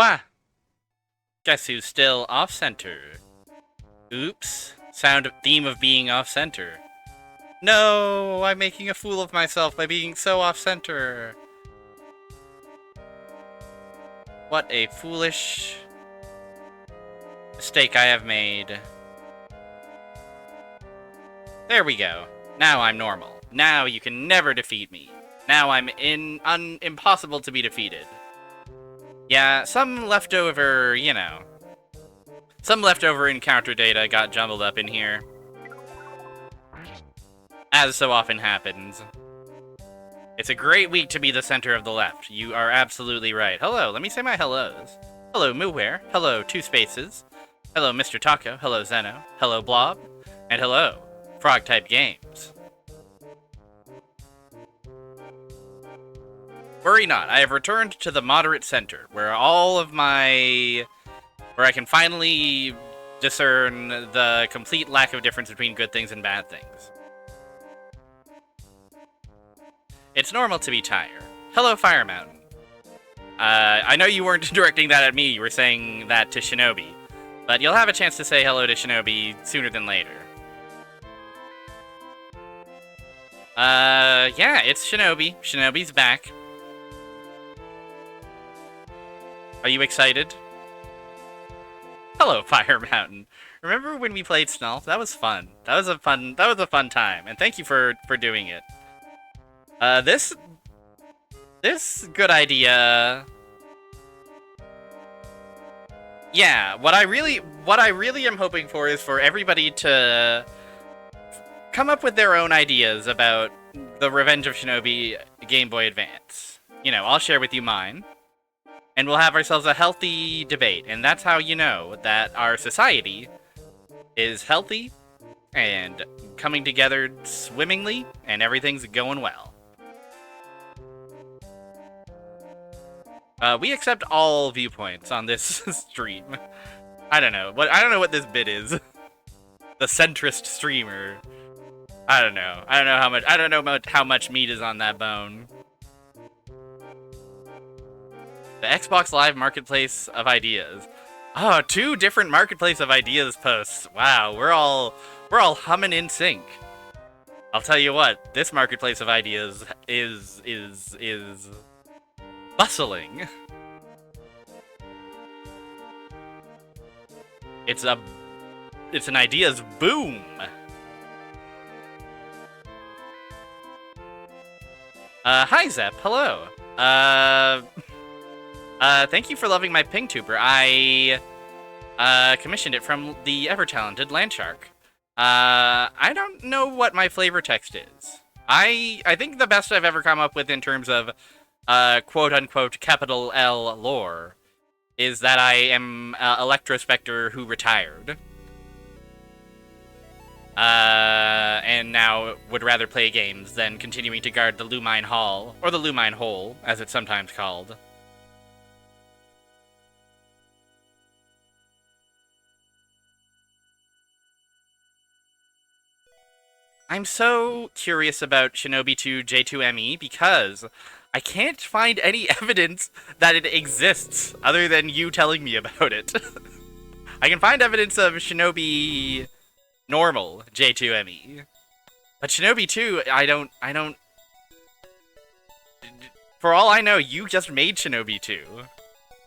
Wah! Guess who's still off-center? Oops. Theme of being off-center. No! I'm making a fool of myself by being so off-center. What a foolish mistake I have made. There we go. Now I'm normal. Now you can never defeat me. Now I'm impossible to be defeated. Yeah, some leftover, some leftover encounter data got jumbled up in here. As so often happens. It's a great week to be the center of the left. You are absolutely right. Hello, let me say my hellos. Hello, Mooware. Hello, Two Spaces. Hello, Mr. Taco. Hello, Zeno. Hello, Blob. And hello, Frog-type Games. Worry not, I have returned to the moderate center, where I can finally discern the complete lack of difference between good things and bad things. It's normal to be tired. Hello, Fire Mountain. I know you weren't directing that at me, you were saying that to Shinobi. But you'll have a chance to say hello to Shinobi sooner than later. Yeah, it's Shinobi. Shinobi's back. Are you excited? Hello, Fire Mountain. Remember when we played Snulf? That was fun. That was a fun time, and thank you for doing it. This good idea. Yeah, what I really am hoping for is for everybody to come up with their own ideas about the Revenge of Shinobi Game Boy Advance. I'll share with you mine. And we'll have ourselves a healthy debate. And that's how you know that our society is healthy and coming together swimmingly and everything's going well. We accept all viewpoints on this stream. I don't know what this bit is. The centrist streamer. I don't know how much meat is on that bone. The Xbox Live Marketplace of Ideas. Oh, 2 different Marketplace of Ideas posts. Wow, we're all humming in sync. I'll tell you what, this Marketplace of Ideas is bustling. It's an ideas boom. Hi Zep, hello. Thank you for loving my ping tuber. I commissioned it from the ever-talented Landshark. I don't know what my flavor text is. I think the best I've ever come up with in terms of quote-unquote capital L lore is that I am Electrospectre who retired. And now would rather play games than continuing to guard the Lumine Hall, or the Lumine Hole, as it's sometimes called. I'm so curious about Shinobi 2 J2ME because I can't find any evidence that it exists other than you telling me about it. I can find evidence of Shinobi normal J2ME. But Shinobi 2, I don't... For all I know, you just made Shinobi 2.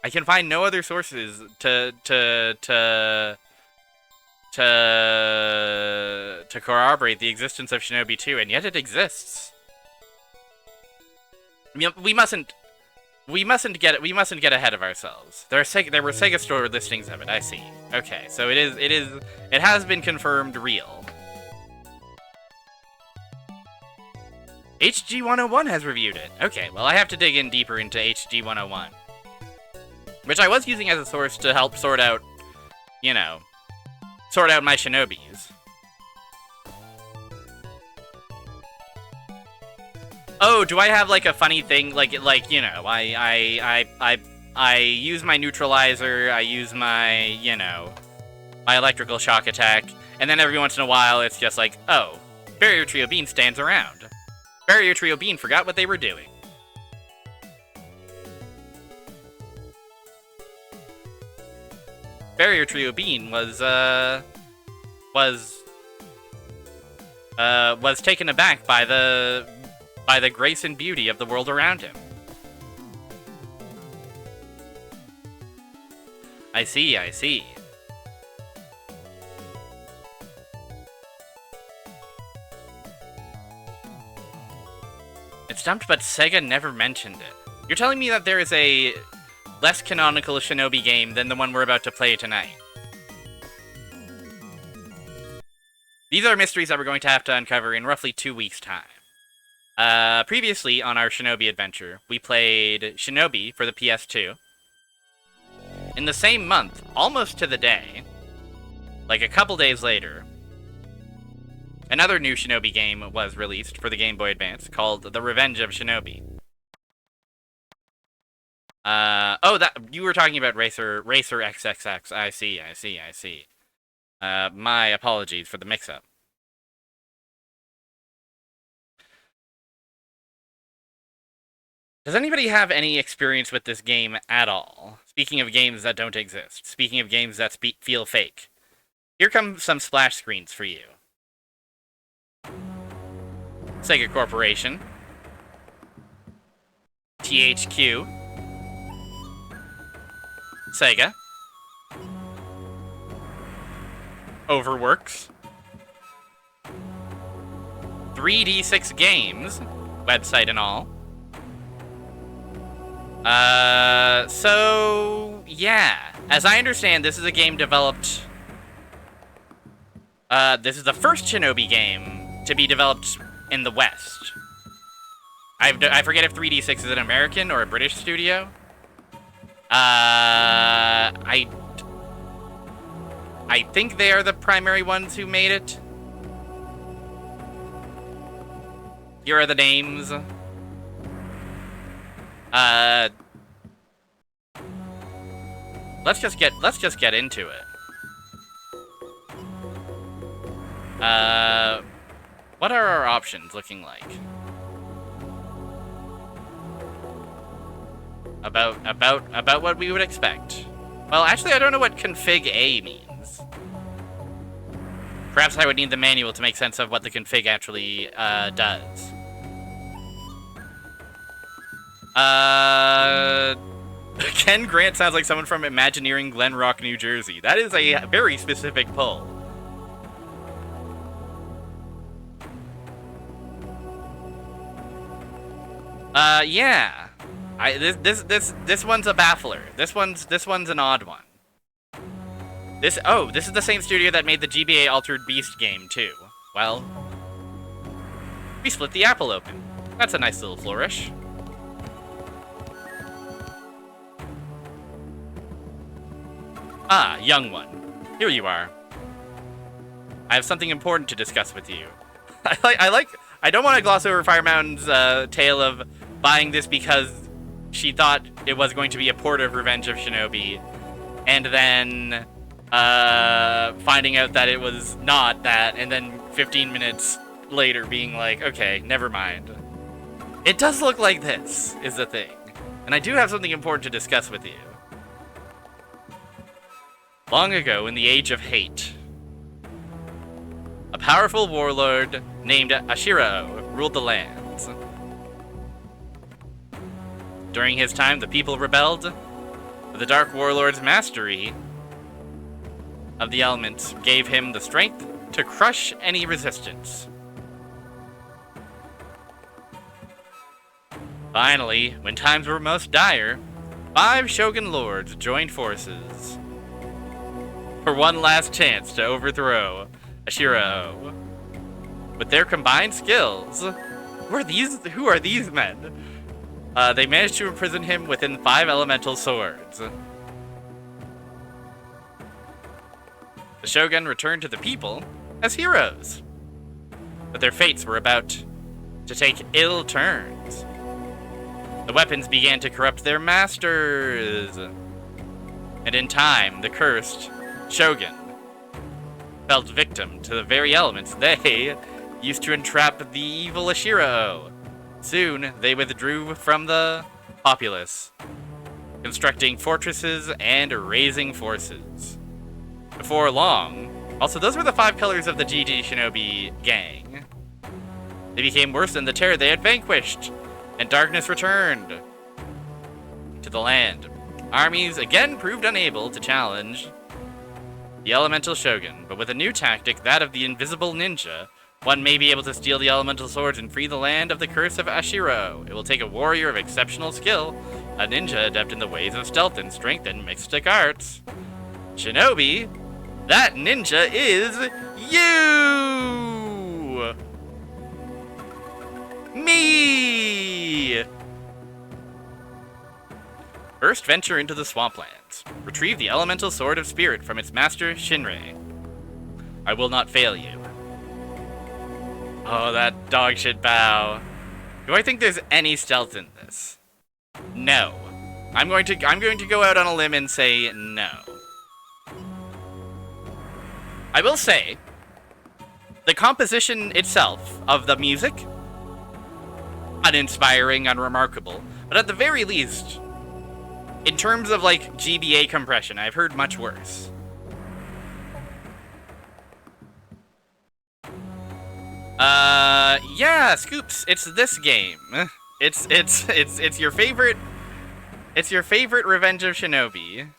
I can find no other sources to corroborate the existence of Shinobi 2, and yet it exists. We mustn't get ahead of ourselves. There were Sega Store listings of it. I see. Okay, so it has been confirmed real. HG101 has reviewed it. Okay, well I have to dig in deeper into HG101, which I was using as a source to help sort out my Shinobis. Oh, do I have like a funny thing? I use my neutralizer, I use my, my electrical shock attack, and then every once in a while it's just like, oh, Barrier Trio Bean stands around. Barrier Trio Bean forgot what they were doing. Barrier Trio Bean was taken aback by the grace and beauty of the world around him. I see, I see. It's dumped, but Sega never mentioned it. You're telling me that there is a less canonical Shinobi game than the one we're about to play tonight? These are mysteries that we're going to have to uncover in roughly 2 weeks' time. Previously, on our Shinobi adventure, we played Shinobi for the PS2. In the same month, almost to the day, like a couple days later, another new Shinobi game was released for the Game Boy Advance called The Revenge of Shinobi. That you were talking about Racer XXX. I see. My apologies for the mix-up. Does anybody have any experience with this game at all? Speaking of games that don't exist. Speaking of games that feel fake. Here come some splash screens for you. Sega Corporation. THQ. Sega. Overworks. 3D6 Games. Website and all. So, yeah. As I understand, this is a game developed... this is the first Shinobi game to be developed in the West. I forget if 3D6 is an American or a British studio. I think they are the primary ones who made it. Here are the names. Let's just get into it. What are our options looking like? About what we would expect. Well, actually, I don't know what config A means. Perhaps I would need the manual to make sense of what the config actually does. Ken Grant sounds like someone from Imagineering Glen Rock, New Jersey. That is a very specific pull. Yeah. This one's a baffler. This one's an odd one. This is the same studio that made the GBA Altered Beast game too. Well, we split the apple open. That's a nice little flourish. Ah, young one. Here you are. I have something important to discuss with you. I don't want to gloss over Fire Mountain's tale of buying this because she thought it was going to be a port of Revenge of Shinobi, and then finding out that it was not that, and then 15 minutes later being like, okay, never mind. It does look like this, is the thing. And I do have something important to discuss with you. Long ago, in the Age of Hate, a powerful warlord named Ashirao ruled the lands. During his time, the people rebelled, but the Dark Warlord's mastery of the elements gave him the strength to crush any resistance. Finally, when times were most dire, 5 Shogun lords joined forces for one last chance to overthrow Ashirao. With their combined skills, who are these men? They managed to imprison him within 5 elemental swords. The Shogun returned to the people as heroes, but their fates were about to take ill turns. The weapons began to corrupt their masters, and in time, the cursed Shogun fell victim to the very elements they used to entrap the evil Ashirao. Soon, they withdrew from the populace, constructing fortresses and raising forces. before long. Also, those were the 5 pillars of the GG Shinobi gang. They became worse than the terror they had vanquished, and darkness returned to the land. Armies again proved unable to challenge the elemental shogun, but with a new tactic, that of the invisible ninja, one may be able to steal the elemental swords and free the land of the curse of Ashiro. It will take a warrior of exceptional skill, a ninja adept in the ways of stealth and strength and mystic arts. Shinobi, that ninja is you! Me! First venture into the swamplands. Retrieve the elemental sword of spirit from its master, Shinrei. I will not fail you. Oh, that dogshit bow. Do I think there's any stealth in this? No. I'm going to go out on a limb and say no. I will say, the composition itself of the music, uninspiring, unremarkable, but at the very least, in terms of like GBA compression, I've heard much worse. Yeah, Scoops, it's this game. It's your favorite. It's your favorite Revenge of Shinobi.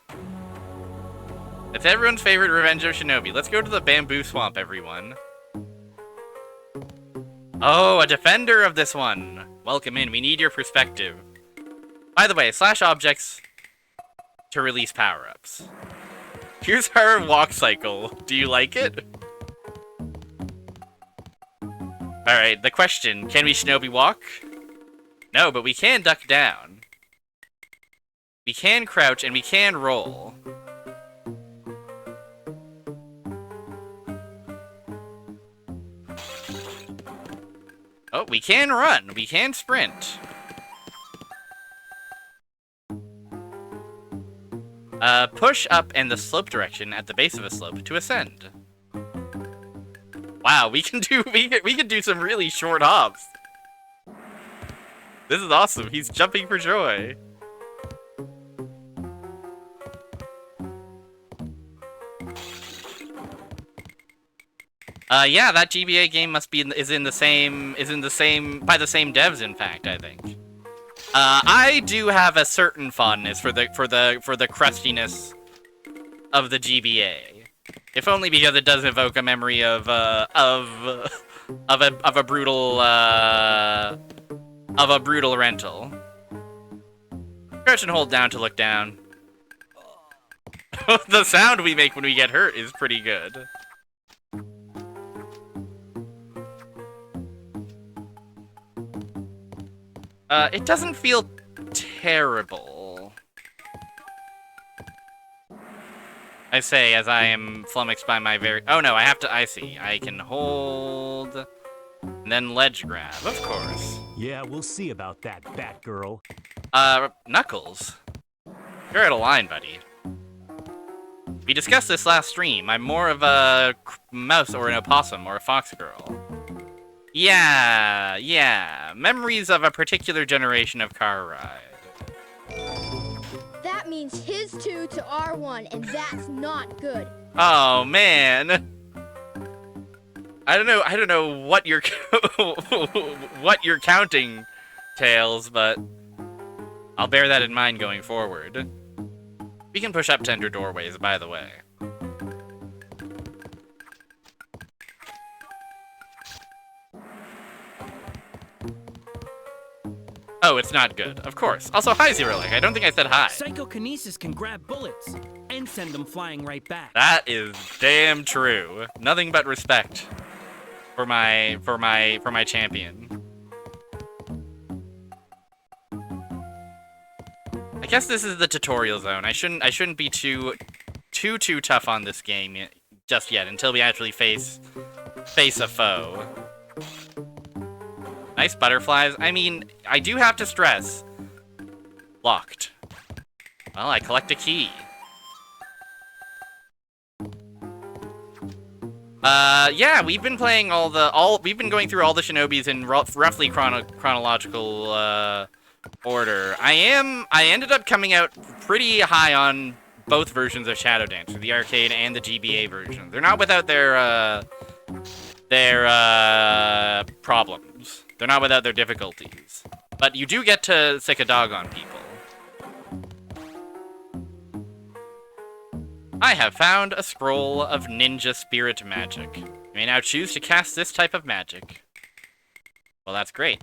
It's everyone's favorite Revenge of Shinobi. Let's go to the bamboo swamp, everyone. Oh, a defender of this one. Welcome in. We need your perspective. By the way, slash objects to release power-ups. Here's our walk cycle. Do you like it? Alright, the question. Can we Shinobi walk? No, but we can duck down. We can crouch, and we can roll. Oh, we can run. We can sprint. Push up in the slope direction at the base of a slope to ascend. Wow, we can do some really short hops. This is awesome. He's jumping for joy. Yeah, that GBA game is in the same by the same devs, in fact, I think. I do have a certain fondness for the crustiness of the GBA, if only because it does evoke a memory of a brutal rental. Crouch and hold down to look down. The sound we make when we get hurt is pretty good. It doesn't feel terrible. I say, as I am flummoxed by my very... Oh no, I see. I can hold... And then ledge grab, of course. Yeah, we'll see about that, Batgirl. Knuckles. You're out of line, buddy. We discussed this last stream. I'm more of a mouse or an opossum or a fox girl. Yeah. Memories of a particular generation of car ride. That means his 2 to our 1, and that's not good. Oh, man. I don't know what you're what you're counting, Tails, but I'll bear that in mind going forward. We can push up tender doorways, by the way. Oh, it's not good. Of course. Also, hi, Zerolic. I don't think I said hi. Psychokinesis can grab bullets and send them flying right back. That is damn true. Nothing but respect for my champion. I guess this is the tutorial zone. I shouldn't be too tough on this game just yet until we actually face a foe. Nice butterflies. I mean, I do have to stress. Locked. Well, I collect a key. Yeah, we've been playing we've been going through all the Shinobis in roughly chronological, order. I ended up coming out pretty high on both versions of Shadow Dancer, the arcade and the GBA version. They're not without their problems. They're not without their difficulties. But you do get to sick a dog on people. I have found a scroll of ninja spirit magic. You may now choose to cast this type of magic. Well, that's great.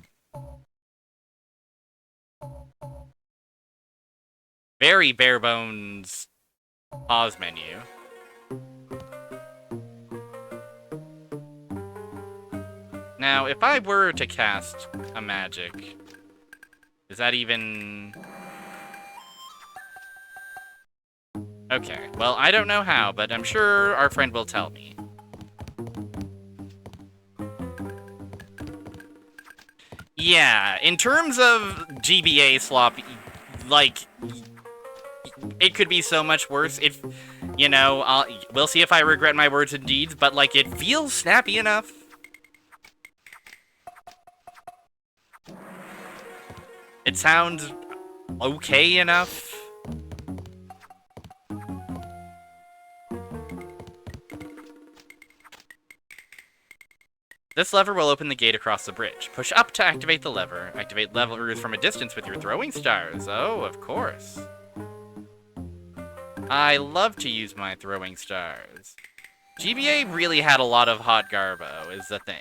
Very bare bones pause menu. Now, if I were to cast a magic, is that even... Okay, well, I don't know how, but I'm sure our friend will tell me. Yeah, in terms of GBA slop, like, it could be so much worse. If, you know, we'll see if I regret my words and deeds, but, like, it feels snappy enough. It sounds okay enough. This lever will open the gate across the bridge. Push up to activate the lever. Activate levers from a distance with your throwing stars. Oh, of course. I love to use my throwing stars. GBA really had a lot of hot garbo, is the thing.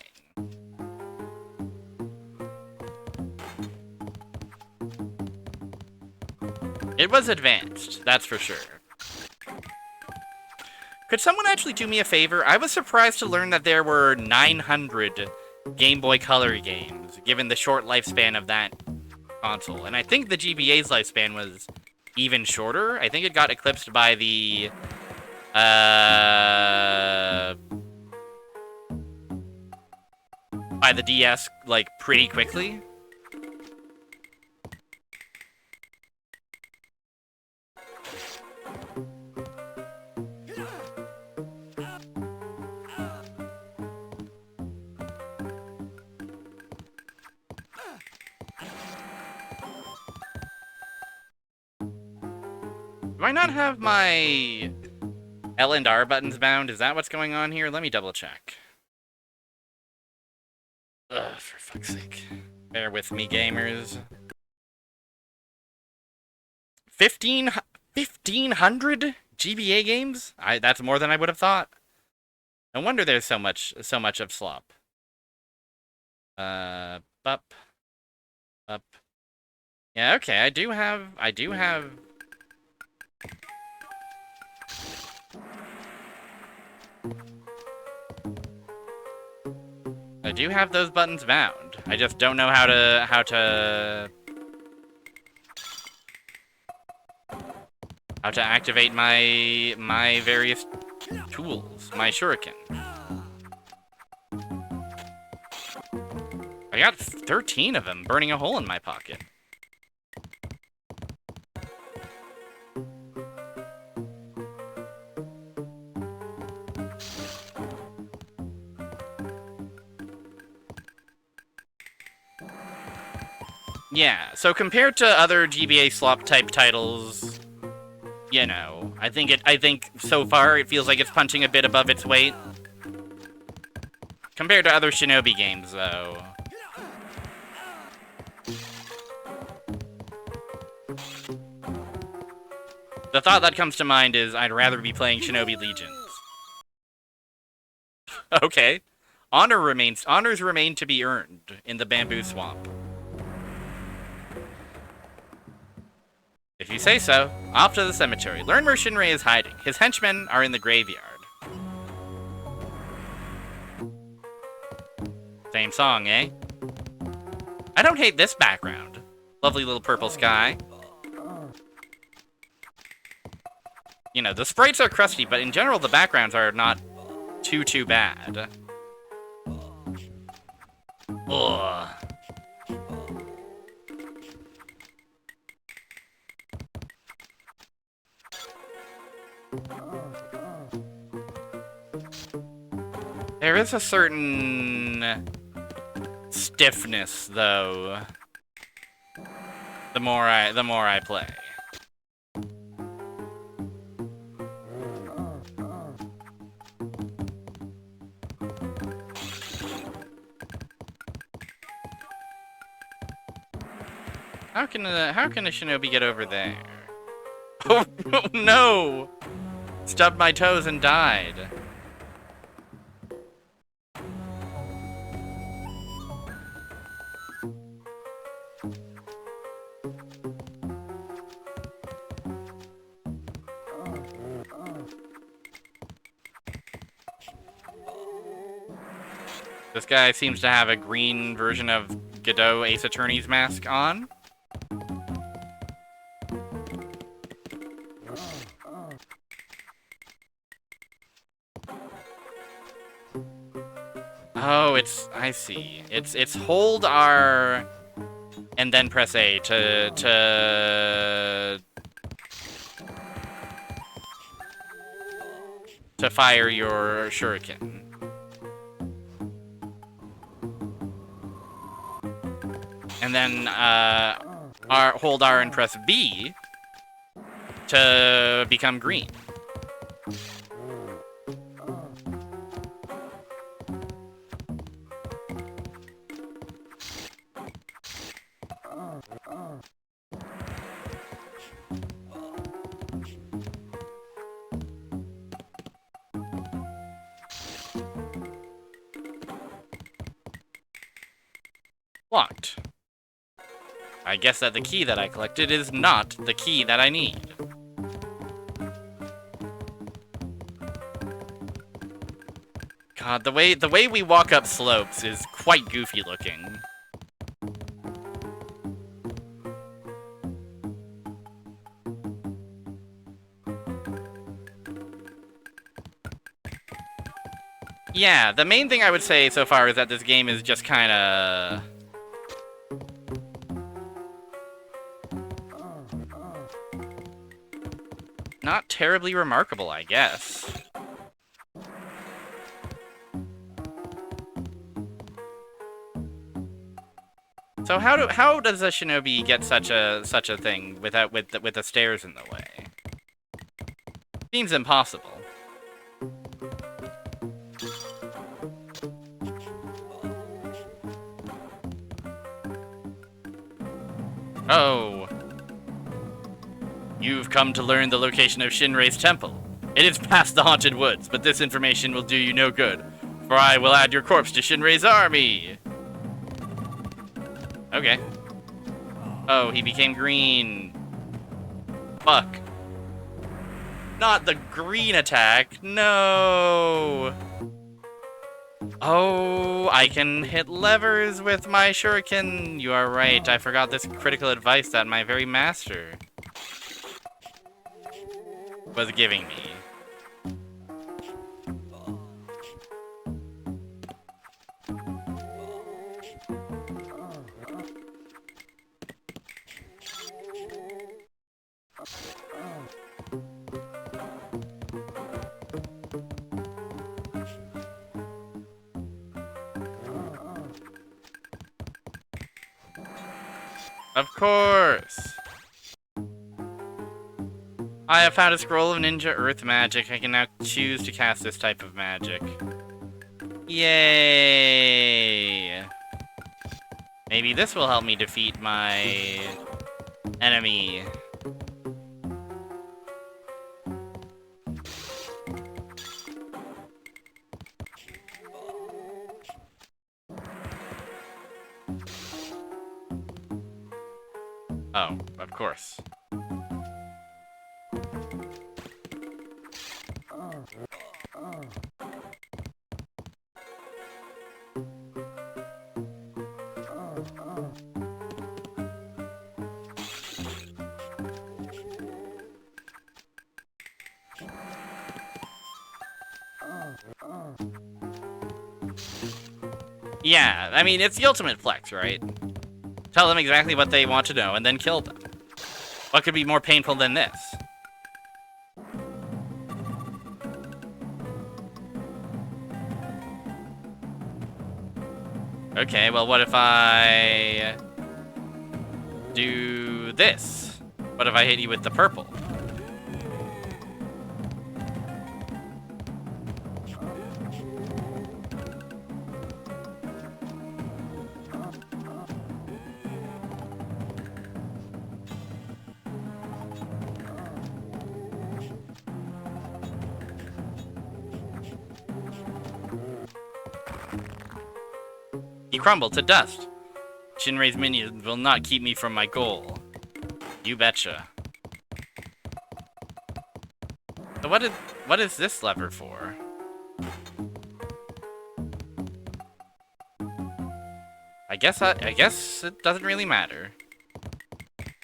It was advanced, that's for sure. Could someone actually do me a favor? I was surprised to learn that there were 900 Game Boy Color games, given the short lifespan of that console. And I think the GBA's lifespan was even shorter. I think it got eclipsed by the... by the DS, like, pretty quickly. Do I not have my L and R buttons bound? Is that what's going on here? Let me double check. Ugh, for fuck's sake. Bear with me, gamers. 1,500 GBA games? That's more than I would have thought. No wonder there's so much of slop. Up. Yeah, okay, I do have those buttons bound. I just don't know how to activate my various tools, my shuriken. I got 13 of them burning a hole in my pocket. Yeah, so compared to other GBA slop type titles, you know, I think so far it feels like it's punching a bit above its weight. Compared to other Shinobi games, though. The thought that comes to mind is I'd rather be playing Shinobi Legions. Okay. Honors remain to be earned in the Bamboo Swamp. If you say so, off to the cemetery. Learn where Shinrei is hiding. His henchmen are in the graveyard. Same song, eh? I don't hate this background. Lovely little purple sky. You know, the sprites are crusty, but in general the backgrounds are not too bad. Ugh. There is a certain stiffness, though. The more I play. How can a shinobi get over there? Oh no! Stubbed my toes and died. This guy seems to have a green version of Godot Ace Attorney's mask on. Oh, I see. It's hold R and then press A to fire your shuriken. And then hold R and press B to become green. Locked. I guess that the key that I collected is not the key that I need. God, the way we walk up slopes is quite goofy looking. Yeah, the main thing I would say so far is that this game is just kinda... not terribly remarkable, I guess. So how does a shinobi get such a thing with the stairs in the way? Seems impossible. Oh. You've come to learn the location of Shinrei's temple. It is past the haunted woods, but this information will do you no good, for I will add your corpse to Shinrei's army. Okay. Oh, he became green. Fuck. Not the green attack. No. Oh, I can hit levers with my shuriken. You are right. I forgot this critical advice that my very master was giving me. Of course. I have found a scroll of ninja earth magic. I can now choose to cast this type of magic. Yay! Maybe this will help me defeat my enemy. Oh, of course. Yeah, I mean, it's the ultimate flex, right? Tell them exactly what they want to know and then kill them. What could be more painful than this? Okay, well, what if I do this? What if I hit you with the purple? He crumbled to dust. Shinrei's minions will not keep me from my goal. You betcha. So what is this lever for? I guess it doesn't really matter.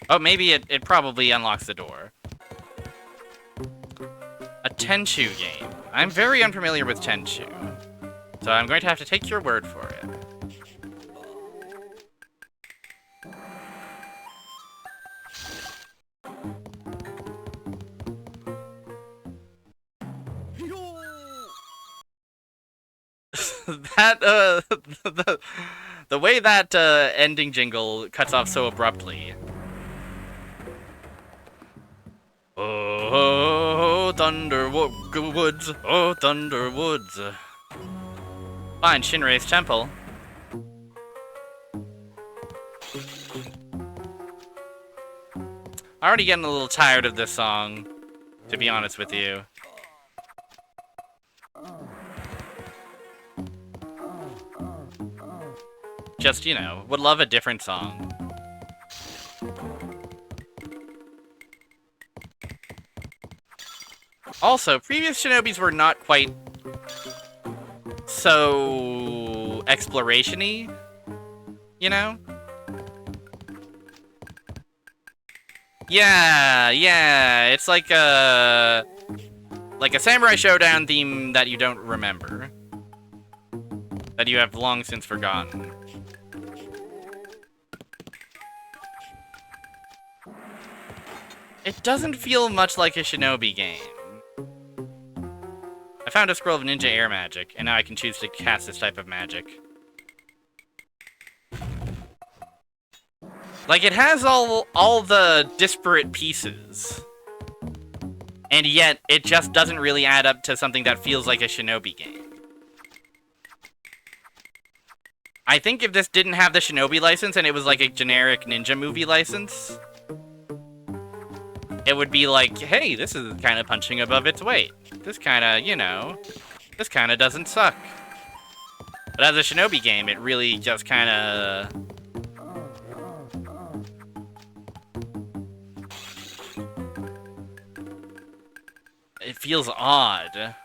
Oh, maybe it probably unlocks the door. A Tenchu game. I'm very unfamiliar with Tenchu, so I'm going to have to take your word for it. That the way that ending jingle cuts off so abruptly. Oh, Thunderwoods, oh, Thunderwoods. Find Shinrei's temple. Already getting a little tired of this song, to be honest with you. Just, you know, would love a different song. Also, previous Shinobis were not quite so exploration-y, you know? Yeah, it's like a Samurai Showdown theme that you don't remember. That you have long since forgotten. It doesn't feel much like a Shinobi game. I found a scroll of ninja air magic, and now I can choose to cast this type of magic. Like, it has all the disparate pieces. And yet, it just doesn't really add up to something that feels like a Shinobi game. I think if this didn't have the Shinobi license and it was like a generic ninja movie license, it would be like, hey, this is kind of punching above its weight. This kind of, you know, this kind of doesn't suck. But as a Shinobi game, it really just kind of... It feels odd.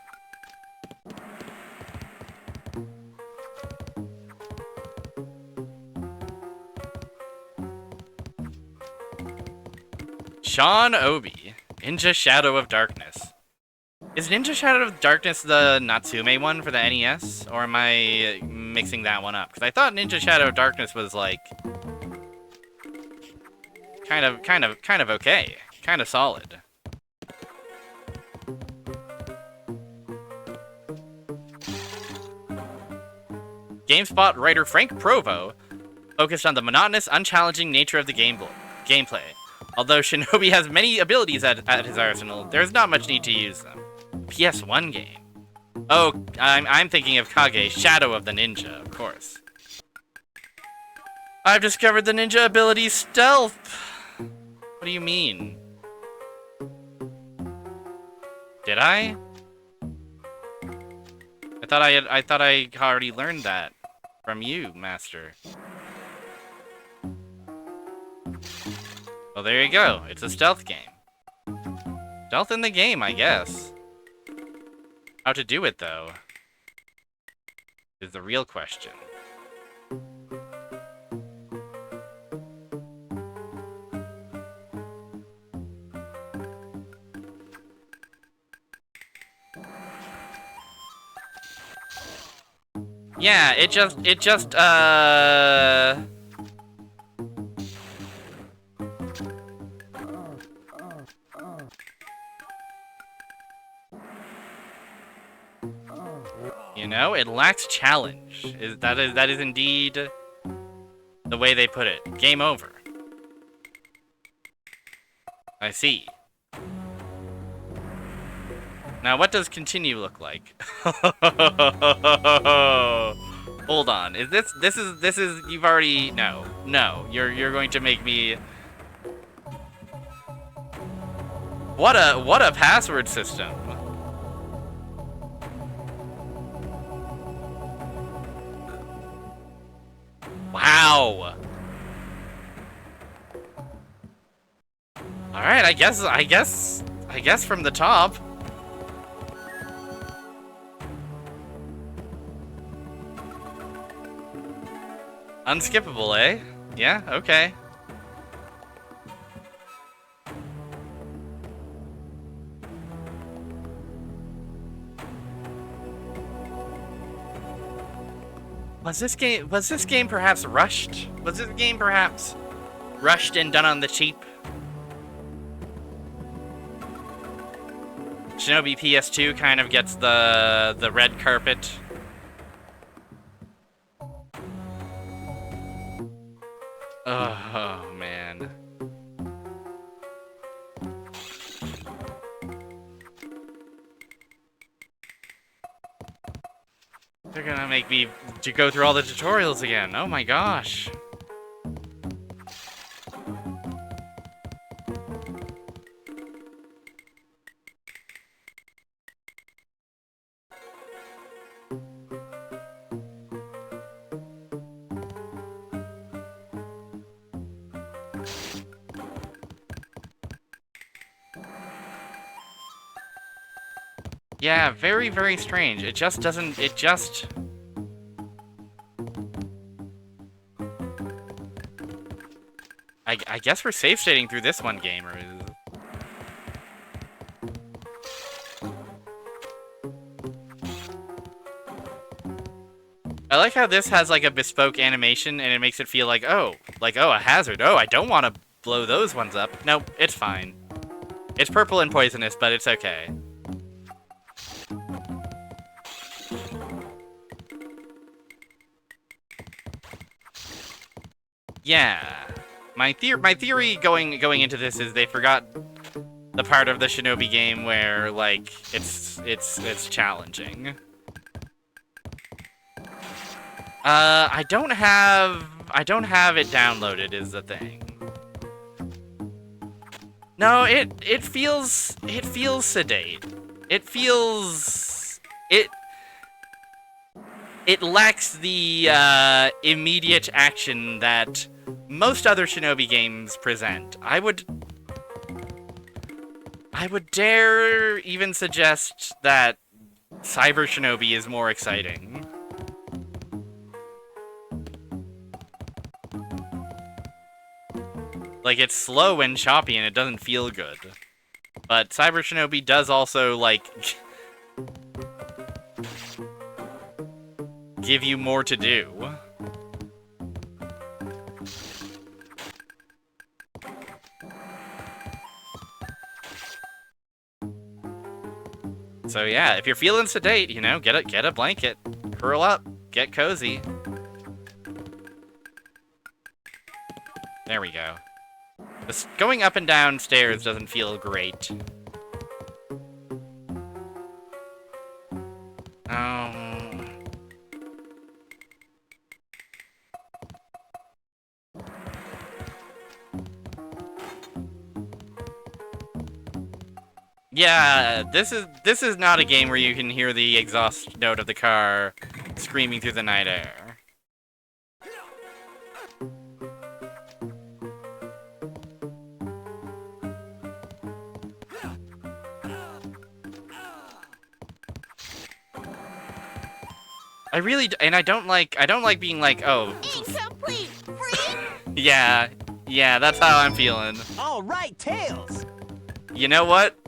Sean Obi, Ninja Shadow of Darkness. Is Ninja Shadow of Darkness the Natsume one for the NES? Or am I mixing that one up? Because I thought Ninja Shadow of Darkness was like... kind of okay. Kind of solid. GameSpot writer Frank Provo focused on the monotonous, unchallenging nature of the gameplay. Although Shinobi has many abilities at his arsenal, there is not much need to use them. PS1 game. Oh, I'm thinking of Kage, Shadow of the Ninja, of course. I've discovered the ninja ability Stealth. What do you mean? Did I? I thought I already learned that from you, Master. Well, there you go. It's a stealth game. Stealth in the game, I guess. How to do it, though, is the real question. Yeah, it just, you know, it lacks challenge. That is indeed the way they put it. Game over. I see. Now, what does continue look like? Hold on. Is this is you've already no. You're going to make me What a password system. Wow. All right, I guess from the top. Unskippable, eh? Yeah, okay. Was this game perhaps rushed? Was this game perhaps rushed and done on the cheap? Shinobi PS2 kind of gets the red carpet. Oh man. They're gonna make me to go through all the tutorials again. Oh my gosh. Yeah, very, very strange. It just doesn't, it just... I guess we're safe stating through this one, gamers. I like how this has like a bespoke animation and it makes it feel like, oh, a hazard. Oh, I don't want to blow those ones up. Nope, it's fine. It's purple and poisonous, but it's okay. Yeah, my theory going into this is they forgot the part of the Shinobi game where like it's challenging. I don't have it downloaded is the thing. No, it feels sedate. It lacks the immediate action that most other Shinobi games present. I would dare even suggest that Cyber Shinobi is more exciting. Like, it's slow and choppy and it doesn't feel good. But Cyber Shinobi does also, like, give you more to do. So yeah, if you're feeling sedate, you know, get a blanket, curl up, get cozy. There we go. This going up and down stairs doesn't feel great. Yeah, this is not a game where you can hear the exhaust note of the car screaming through the night air. I don't like being like, oh. Incomplete, freak! Yeah, that's how I'm feeling. All right, Tails. You know what?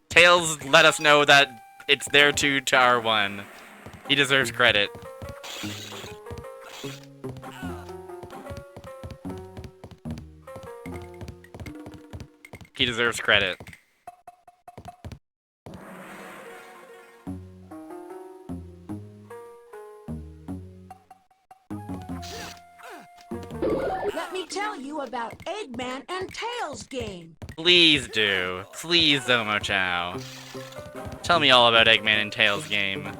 Tails let us know that it's there to R1. He deserves credit. He deserves credit. Let me tell you about Eggman and Tails game. Please do. Please, Zomo Chow. Tell me all about Eggman and Tails game.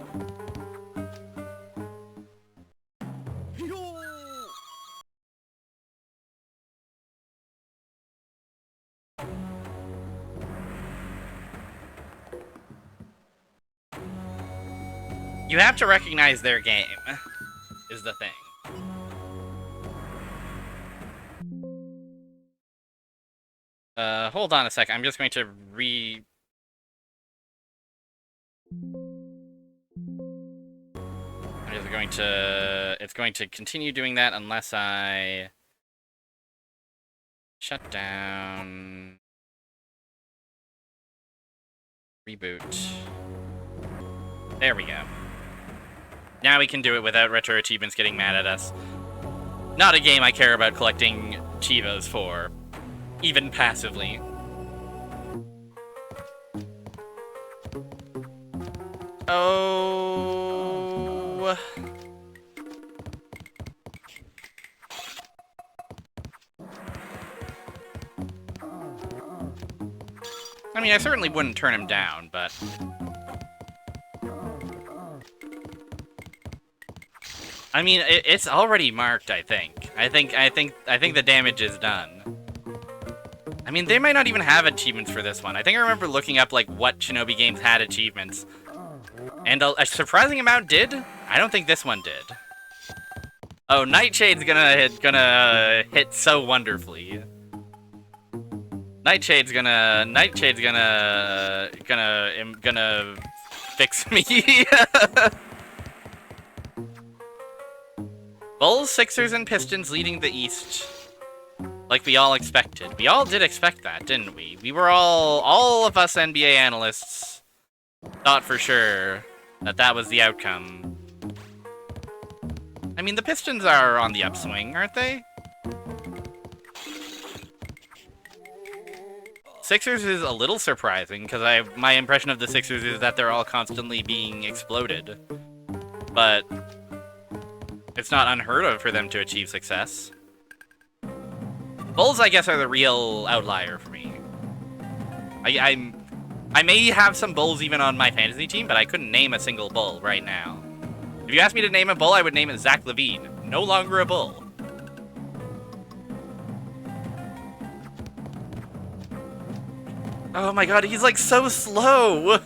You have to recognize their game, is the thing. Hold on a sec. I'm just going to I'm just going to... It's going to continue doing that unless I... Shut down... Reboot. There we go. Now we can do it without retro achievements getting mad at us. Not a game I care about collecting Chivos for, even passively. Oh... I mean, I certainly wouldn't turn him down, but... I mean, it's already marked, I think. I think the damage is done. I mean, they might not even have achievements for this one. I think I remember looking up, like, what Shinobi games had achievements. And a surprising amount did? I don't think this one did. Oh, Nightshade's gonna hit so wonderfully. Nightshade's gonna fix me. Bulls, Sixers, and Pistons leading the East. Like we all expected. We all did expect that, didn't we? We were all of us NBA analysts thought for sure that that was the outcome. I mean, the Pistons are on the upswing, aren't they? Sixers is a little surprising, because my impression of the Sixers is that they're all constantly being exploded. But it's not unheard of for them to achieve success. Bulls, I guess, are the real outlier for me. I may have some Bulls even on my fantasy team, but I couldn't name a single Bull right now. If you asked me to name a Bull, I would name it Zach LaVine. No longer a Bull. Oh my god, he's like so slow!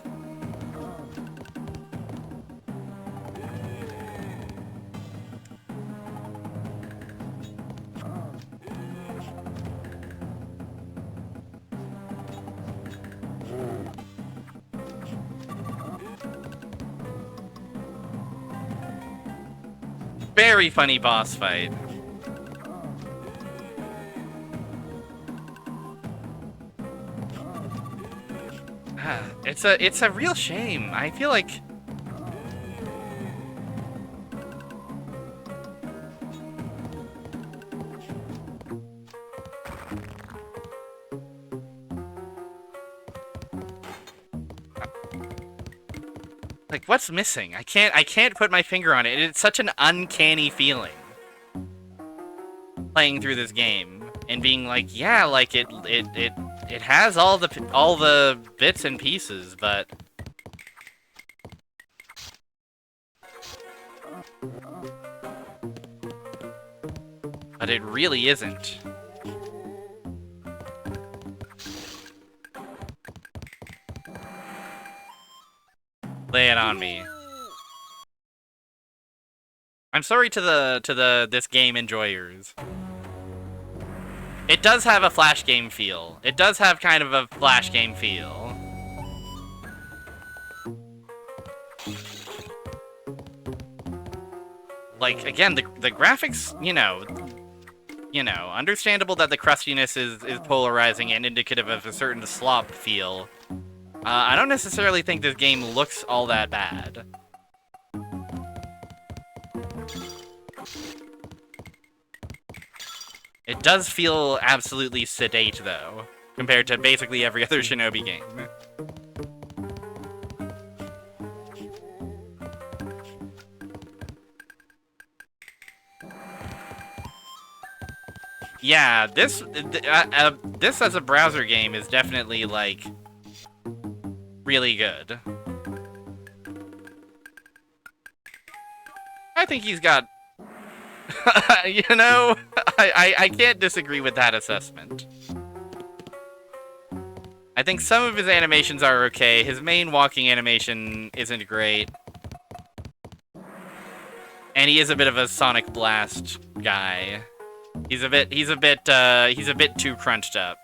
Very funny boss fight. It's a real shame. I feel like what's missing? I can't put my finger on it. It's such an uncanny feeling playing through this game and being like, yeah, like it has all the bits and pieces, but it really isn't. Lay it on me. I'm sorry to this game enjoyers. It does have a Flash game feel. It does have kind of a Flash game feel. Like, again, the graphics, you know, understandable that the crustiness is polarizing and indicative of a certain slop feel. I don't necessarily think this game looks all that bad. It does feel absolutely sedate, though, compared to basically every other Shinobi game. Yeah, this as a browser game is definitely, like, really good. I think he's got... you know, I can't disagree with that assessment. I think some of his animations are okay. His main walking animation isn't great. And he is a bit of a Sonic Blast guy. He's a bit too crunched up.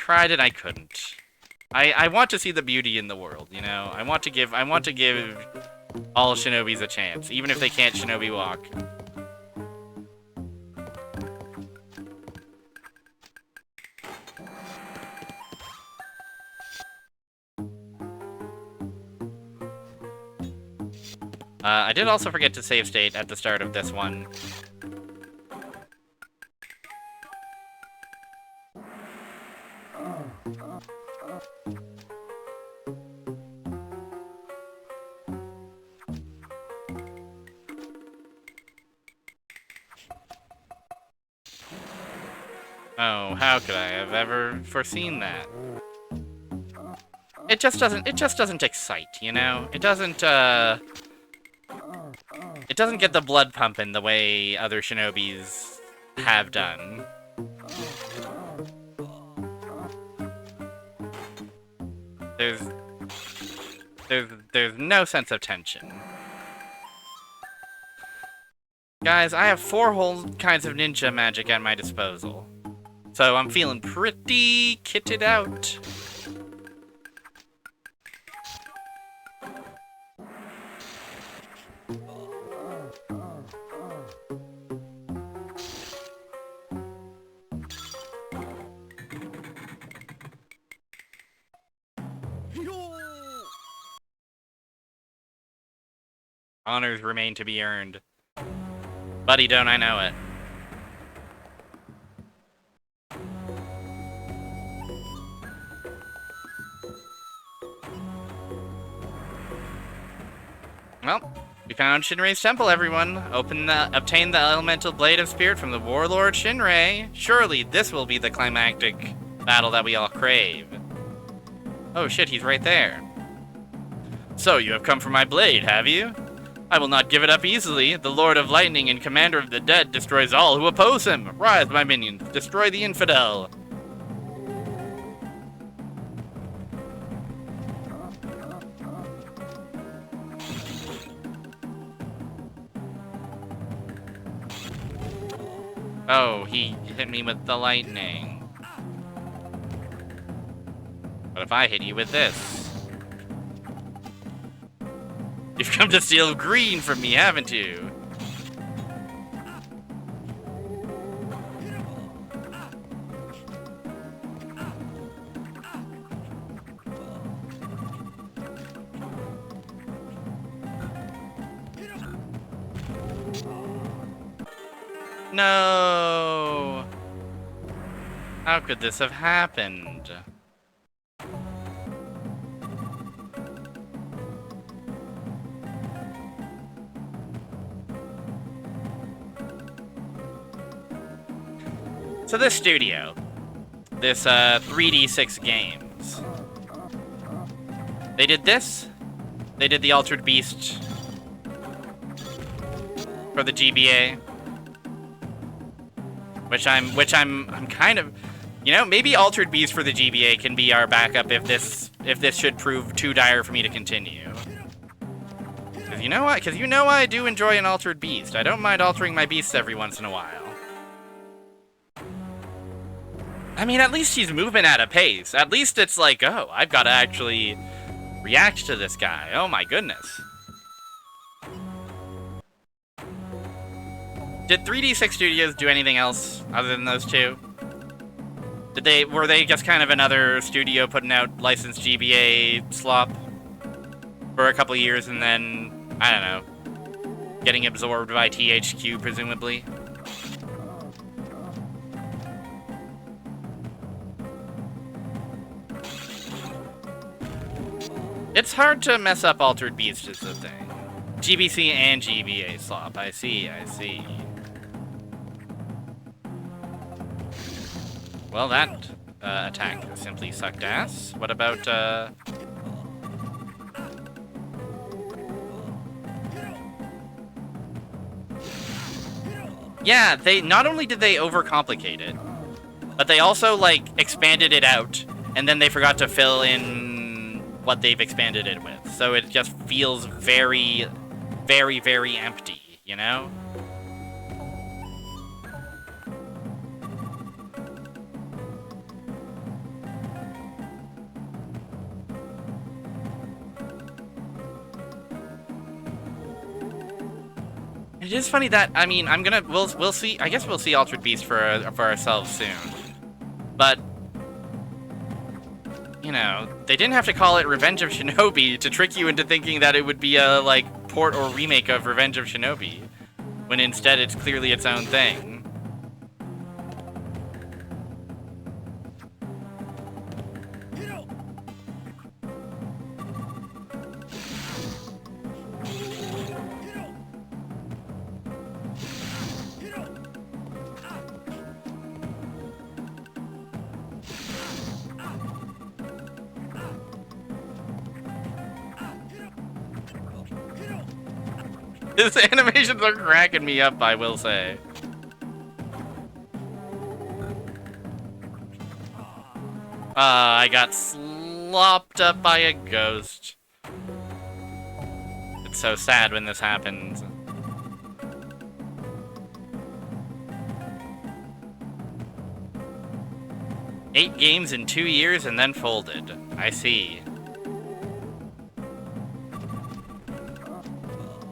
tried and I couldn't. I want to see the beauty in the world, you know? I want to give all shinobis a chance, even if they can't shinobi walk. I did also forget to save state at the start of this one. Oh, how could I have ever foreseen that? It just doesn't excite, you know? It doesn't get the blood pumping the way other shinobis have done. There's no sense of tension. Guys, I have 4 whole kinds of ninja magic at my disposal. So I'm feeling pretty kitted out. Honors remain to be earned. Buddy, don't I know it. Well, we found Shinrei's temple, everyone. Obtain the elemental blade of spirit from the warlord Shinrei. Surely this will be the climactic battle that we all crave. Oh shit, he's right there. So you have come for my blade, have you? I will not give it up easily. The Lord of Lightning and Commander of the Dead destroys all who oppose him. Rise, my minions, destroy the infidel. Oh, he hit me with the lightning. What if I hit you with this? You've come to steal green from me, haven't you? No! How could this have happened? So this studio, this 3D6 Games, they did this. They did the Altered Beast for the GBA, which I'm kind of, you know, maybe Altered Beast for the GBA can be our backup if this should prove too dire for me to continue. Because you know what? Because you know I do enjoy an Altered Beast. I don't mind altering my beasts every once in a while. I mean, at least he's moving at a pace. At least it's like, oh, I've got to actually react to this guy. Oh my goodness. Did 3D6 Studios do anything else other than those two? Were they just kind of another studio putting out licensed GBA slop for a couple years and then, I don't know, getting absorbed by THQ presumably? It's hard to mess up Altered Beast is the thing. GBC and GBA slop, I see. Well, that attack simply sucked ass. What about, Yeah, not only did they overcomplicate it, but they also, like, expanded it out, and then they forgot to fill in what they've expanded it with. So it just feels very, very, very empty, you know? It is funny that, I mean, we'll see, I guess we'll see Altered Beast for ourselves soon. But, you know, they didn't have to call it Revenge of Shinobi to trick you into thinking that it would be a, like, port or remake of Revenge of Shinobi, when instead it's clearly its own thing. His animations are cracking me up, I will say. I got slopped up by a ghost. It's so sad when this happens. Eight games in 2 years and then folded. I see.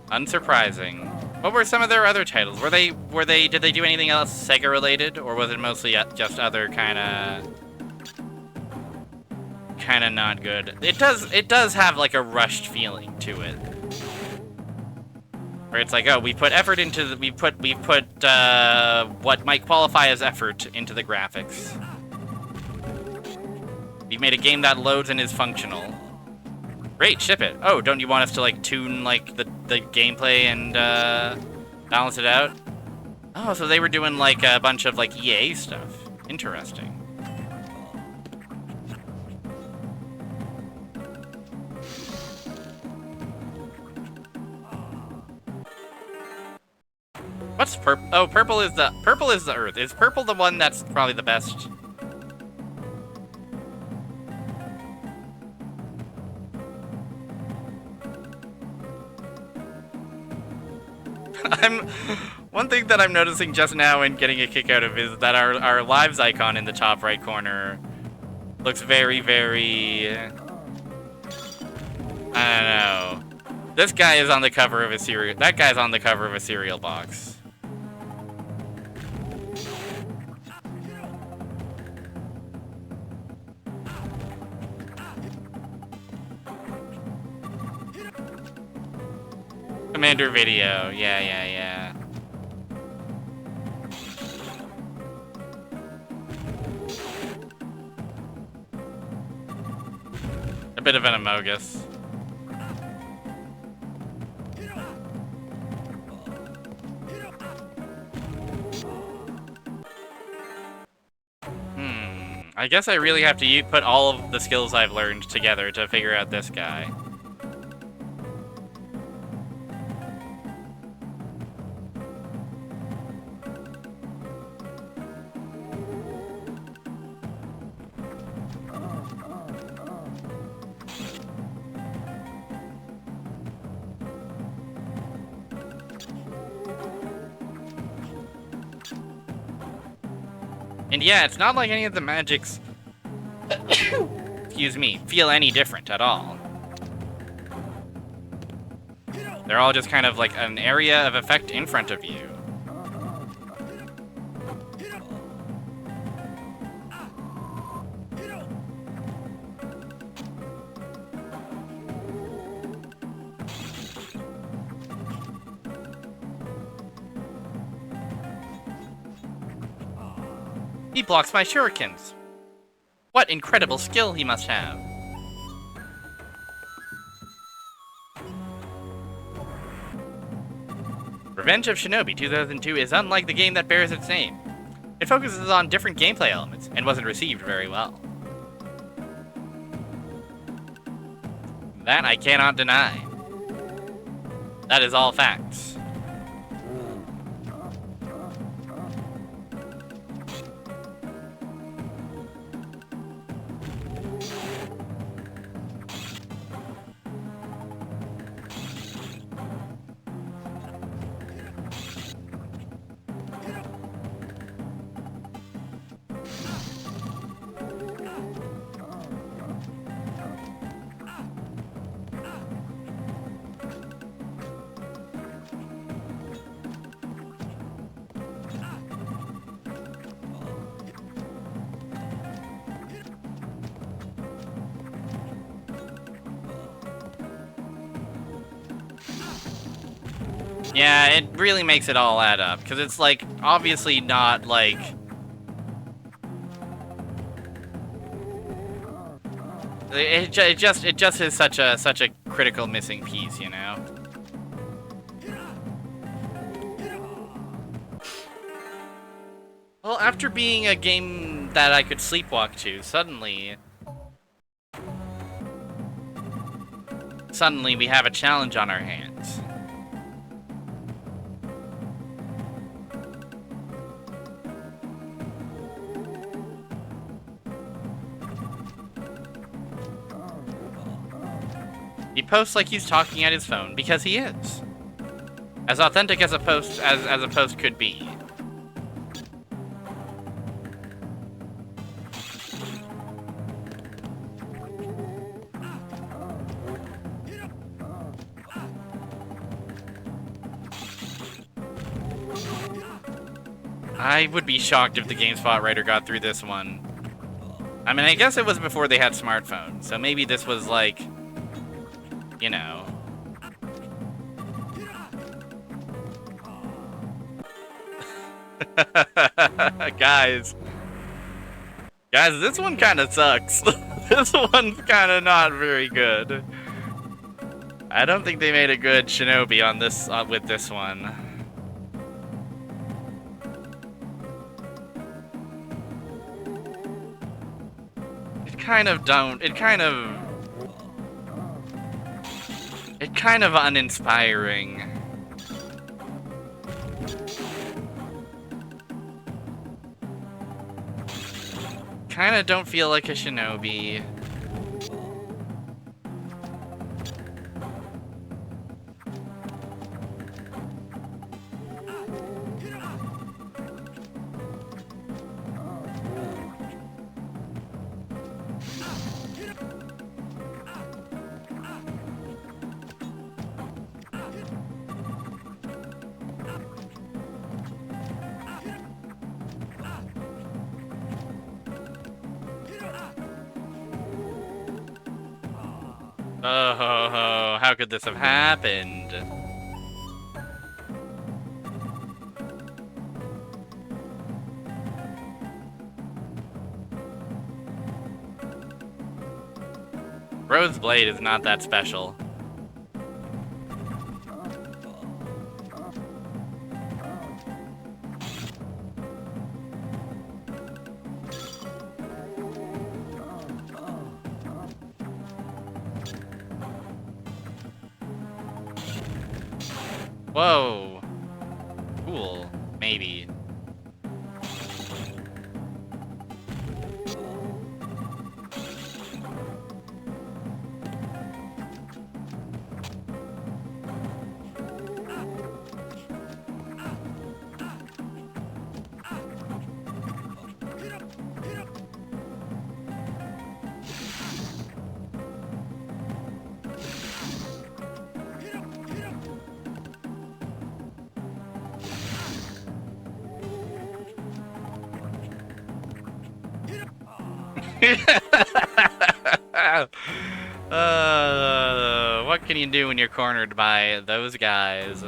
Unsurprising. What were some of their other titles? Did they do anything else Sega related, or was it mostly just other kinda not good? It does have like a rushed feeling to it, where it's like, oh, we put effort into the, we put what might qualify as effort into the graphics. We've made a game that loads and is functional. Great, ship it. Oh, don't you want us to like tune like the gameplay and balance it out? Oh, so they were doing like a bunch of like EA stuff. Interesting. What's purple? Oh, purple is the Earth. Is purple the one that's probably the best? One thing that I'm noticing just now and getting a kick out of is that our lives icon in the top right corner looks very, very, I don't know. This guy is on the cover of a cereal. That guy's on the cover of a cereal box. Commander Video, yeah. A bit of an amogus. I guess I really have to put all of the skills I've learned together to figure out this guy. And yeah, it's not like any of the magics, excuse me, feel any different at all. They're all just kind of like an area of effect in front of you. He blocks my shurikens. What incredible skill he must have. Revenge of Shinobi 2002 is unlike the game that bears its name. It focuses on different gameplay elements and wasn't received very well. That I cannot deny. That is all facts. Yeah, it really makes it all add up, because it's, like, obviously not, like... It just is such a critical missing piece, you know? Well, after being a game that I could sleepwalk to, suddenly we have a challenge on our hands. He posts like he's talking at his phone, because he is. As authentic as a post as a post could be. I would be shocked if the GameSpot writer got through this one. I mean, I guess it was before they had smartphones, so maybe this was like, you know. Guys, this one kind of sucks. This one's kind of not very good. I don't think they made a good Shinobi on this with this one. It kind of uninspiring. Kinda don't feel like a shinobi. Oh, how could this have happened? Rose Blade is not that special. Whoa. Cool. Maybe. What can you do when you're cornered by those guys?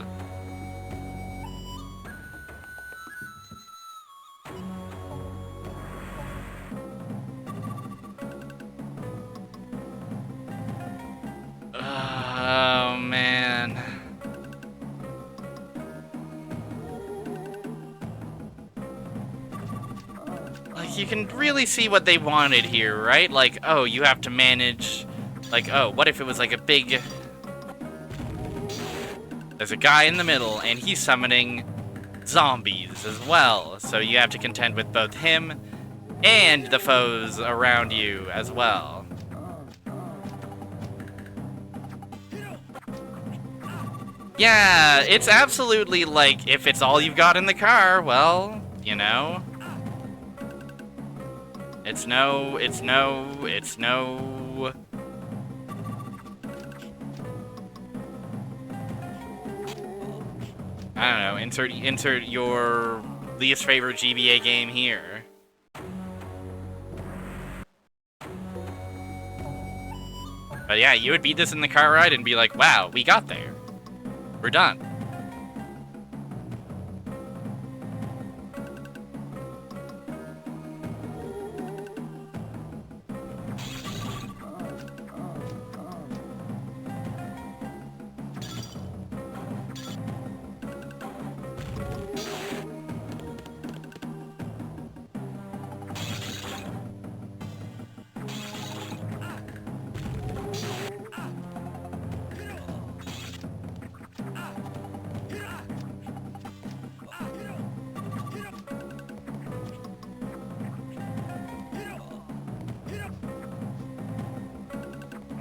Oh, man. Like, you can really see what they wanted here, right? Like, oh, you have to manage... Like, oh, what if it was like a big... There's a guy in the middle, and he's summoning zombies as well. So you have to contend with both him and the foes around you as well. Yeah, it's absolutely like, if it's all you've got in the car, well, you know. It's no... I don't know, insert your least favorite GBA game here. But yeah, you would beat this in the car ride and be like, wow, we got there. We're done.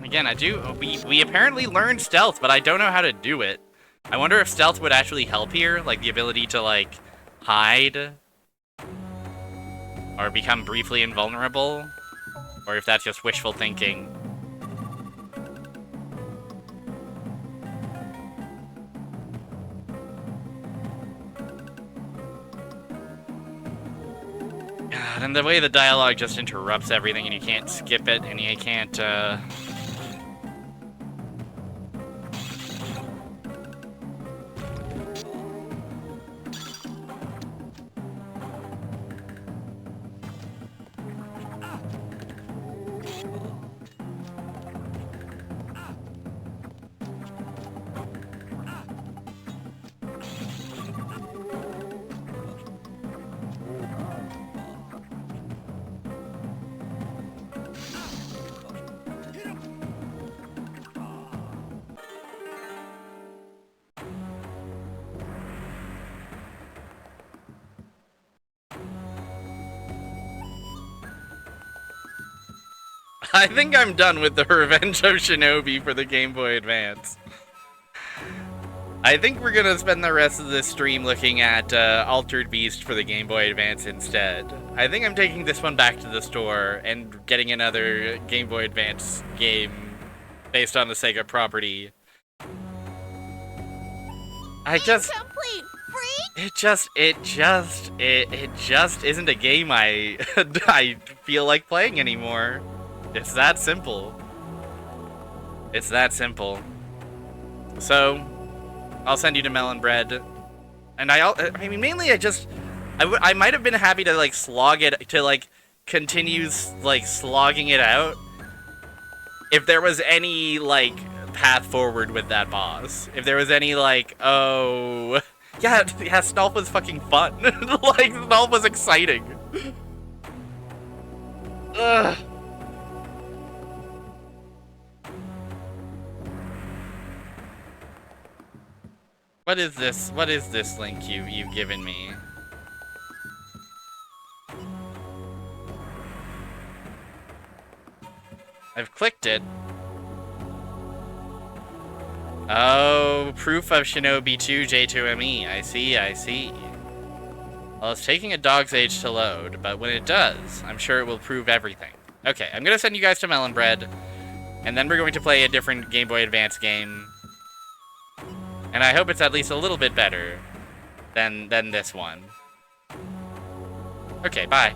Again, we apparently learned stealth, but I don't know how to do it. I wonder if stealth would actually help here, like the ability to, like, hide or become briefly invulnerable, or if that's just wishful thinking. God, and the way the dialogue just interrupts everything and you can't skip it and you can't, I think I'm done with the Revenge of Shinobi for the Game Boy Advance. I think we're gonna spend the rest of this stream looking at Altered Beast for the Game Boy Advance instead. I think I'm taking this one back to the store and getting another Game Boy Advance game based on the Sega property. Incomplete freak! It just isn't a game I feel like playing anymore. It's that simple. It's that simple. So, I'll send you to Melon Bread. And I mean, mainly I might have been happy to, like, slog it, to, like, continue, like, slogging it out. If there was any, like, path forward with that boss. If there was any, like, oh... Yeah, Snulf was fucking fun. Like, Snulf was exciting. Ugh. What is this? What is this link you've given me? I've clicked it. Oh, proof of Shinobi 2 J2ME. I see. Well, it's taking a dog's age to load, but when it does, I'm sure it will prove everything. Okay, I'm gonna send you guys to Melon Bread, and then we're going to play a different Game Boy Advance game. And I hope it's at least a little bit better than this one. Okay, bye.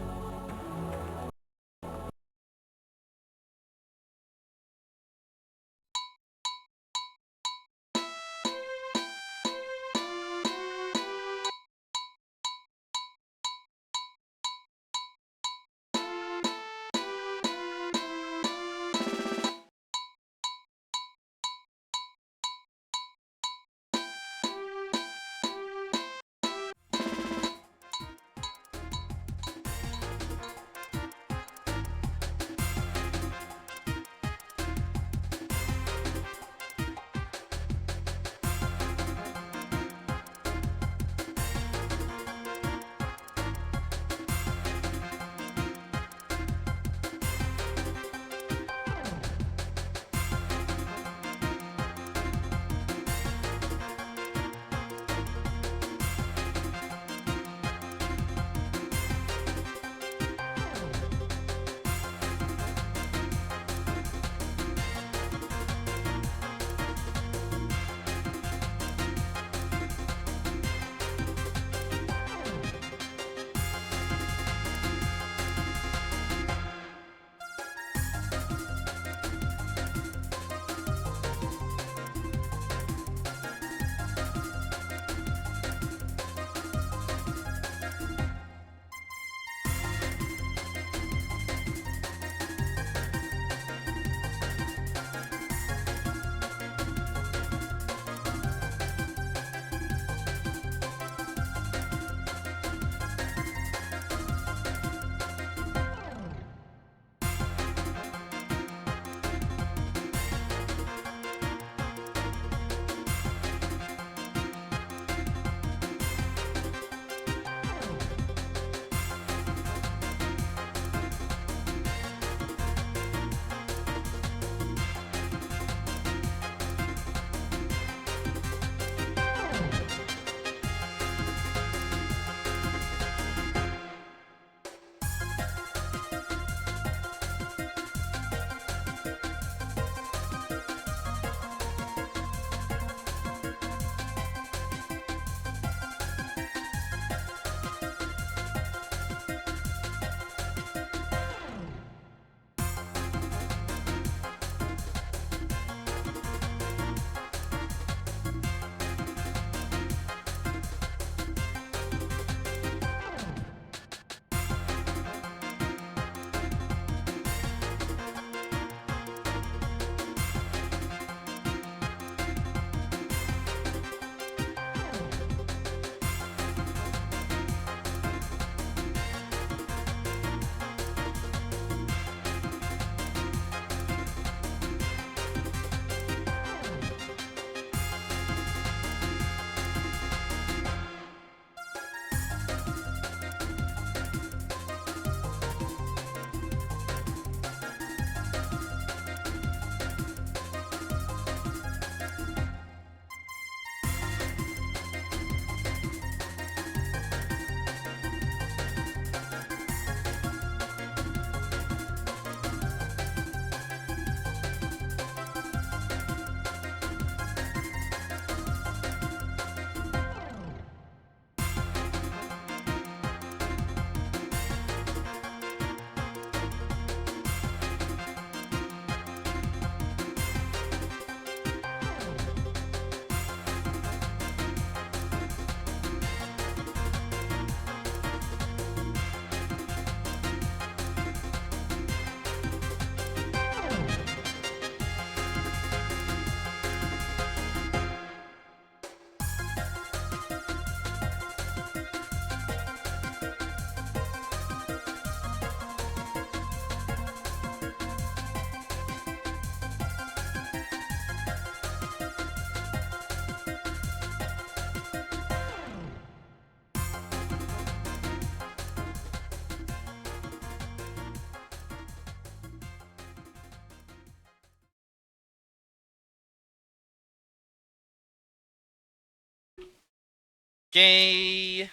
Gaming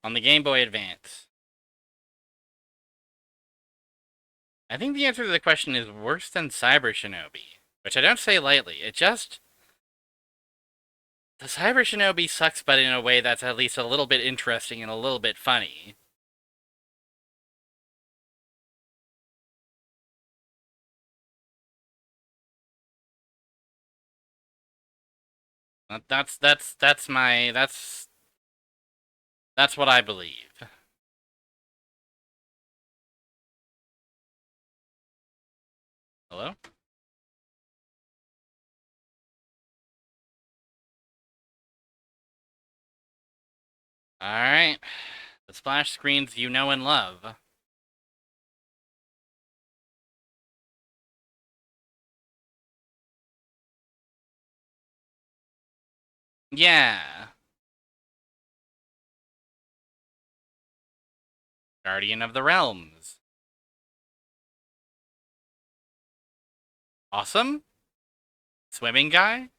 on the Game Boy Advance. I think the answer to the question is worse than Cyber Shinobi, which I don't say lightly. It just... The Cyber Shinobi sucks, but in a way that's at least a little bit interesting and a little bit funny. That's what I believe. Hello? Alright. The splash screens you know and love. Yeah. Guardian of the Realms. Awesome? Swimming guy?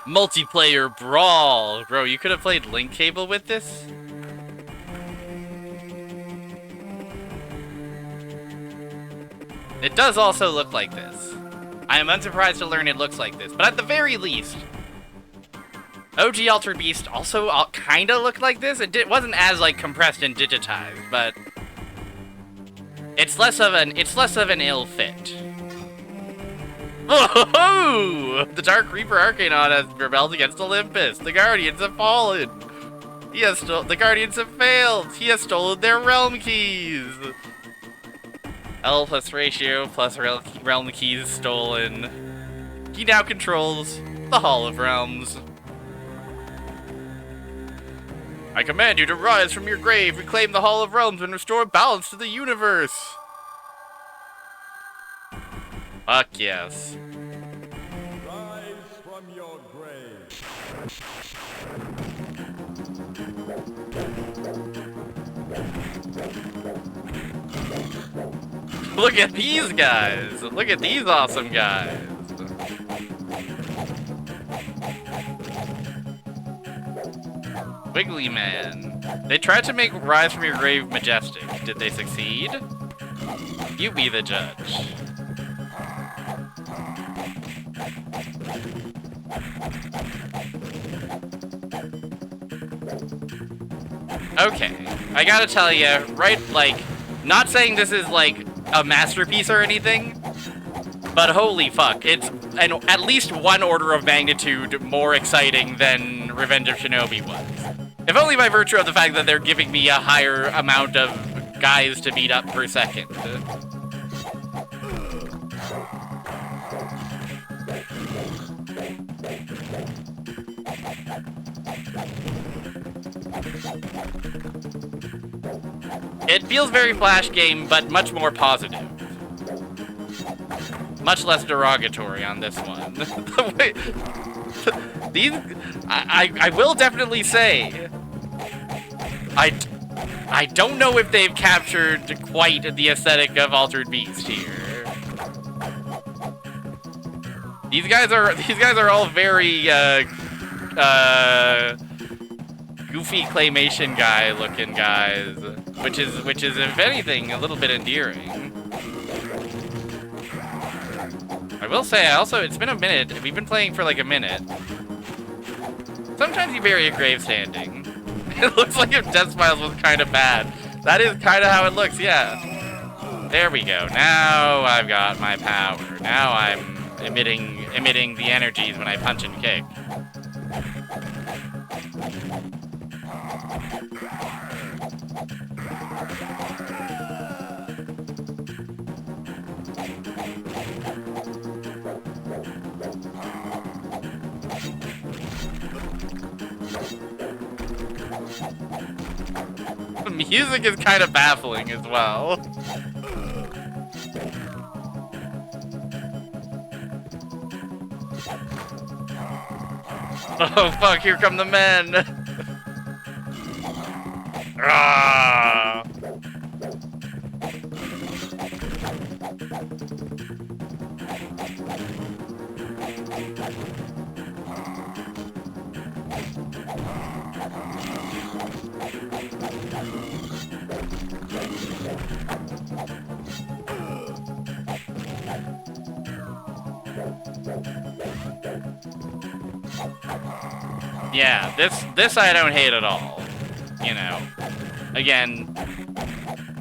Multiplayer Brawl! Bro, you could have played Link Cable with this? It does also look like this. I am unsurprised to learn it looks like this, but at the very least, OG Altered Beast also kinda looked like this. It wasn't as like compressed and digitized, but it's less of an ill fit. Oh! The Dark Reaper Arcanon has rebelled against Olympus. The Guardians have fallen. The Guardians have failed. He has stolen their realm keys. L plus ratio plus realm keys stolen. He now controls the Hall of Realms. I command you to rise from your grave, reclaim the Hall of Realms, and restore balance to the universe. Fuck yes. Rise from your grave. Look at these guys! Look at these awesome guys! Wiggly Man. They tried to make Rise from Your Grave majestic. Did they succeed? You be the judge. Okay, I gotta tell you, right, like, not saying this is, like, a masterpiece or anything, but holy fuck, it's at least one order of magnitude more exciting than Revenge of Shinobi was. If only by virtue of the fact that they're giving me a higher amount of guys to beat up per second. It feels very Flash game, but much more positive. Much less derogatory on this one. These, I will definitely say, I don't know if they've captured quite the aesthetic of Altered Beast here. These guys are all very goofy claymation guy looking guys, which is if anything a little bit endearing. I will say, it's been a minute. We've been playing for like a minute. Sometimes you bury a grave standing. It looks like if Death Smiles was kind of bad. That is kind of how it looks, yeah. There we go. Now I've got my power. Now I'm emitting the energies when I punch and kick. The music is kind of baffling as well. Oh fuck, here come the men! Ah! Yeah, this I don't hate at all. You know, again,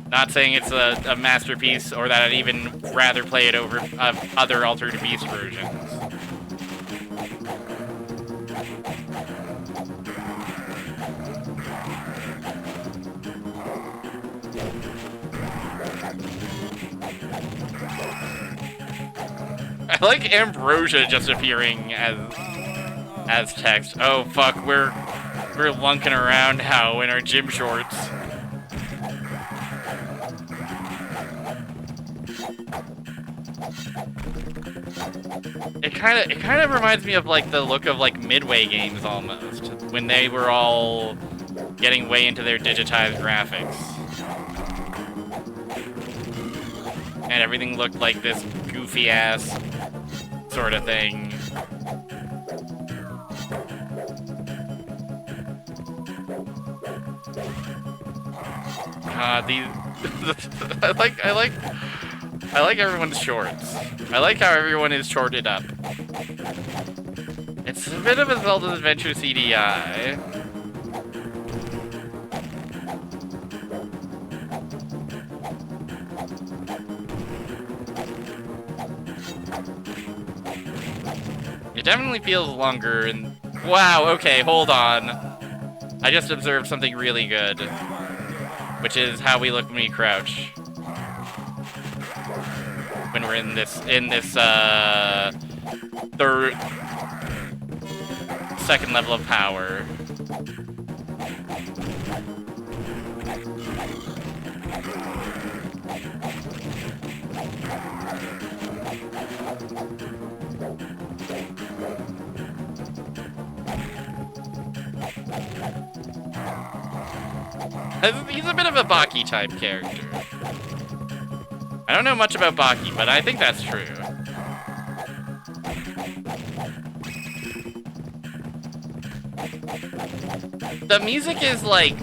not saying it's a masterpiece or that I'd even rather play it over other Altered Beast versions. I like Ambrosia just appearing as text. Oh fuck, we're lunking around now in our gym shorts. It kind of reminds me of like the look of like Midway games almost, when they were all getting way into their digitized graphics. And everything looked like this goofy ass sort of thing. These I like everyone's shorts. I like how everyone is shorted up. It's a bit of a Zelda's Adventure CDI. It definitely feels longer and... Wow, okay, hold on. I just observed something really good. Which is how we look when we crouch. When we're in this second level of power. He's a bit of a Baki type character. I don't know much about Baki, but I think that's true. The music is like...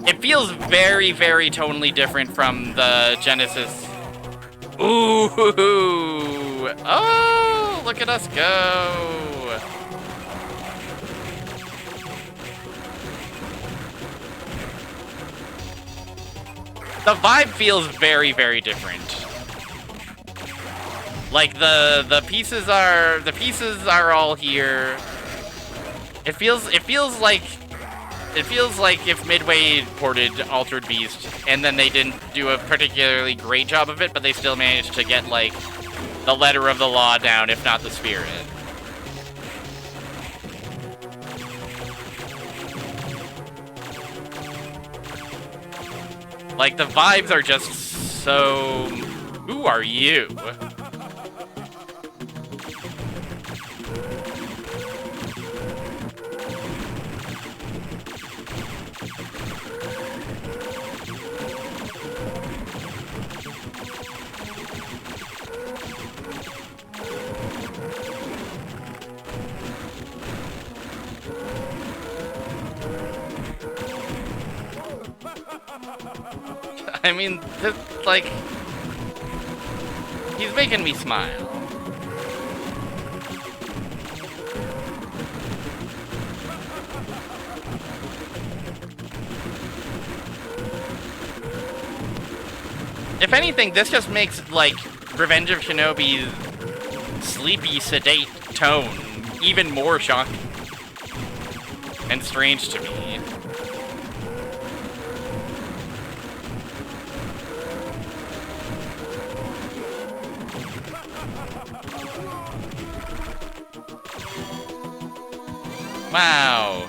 It feels very, very tonally different from the Genesis. Ooh! Oh! Look at us go! The vibe feels very, very different. Like the pieces are all here. It feels like if Midway ported Altered Beast and then they didn't do a particularly great job of it, but they still managed to get like the letter of the law down, if not the spirit. Like, the vibes are just so... Who are you? I mean, this, like, he's making me smile. If anything, this just makes, like, Revenge of Shinobi's sleepy, sedate tone even more shocking and strange to me. Wow.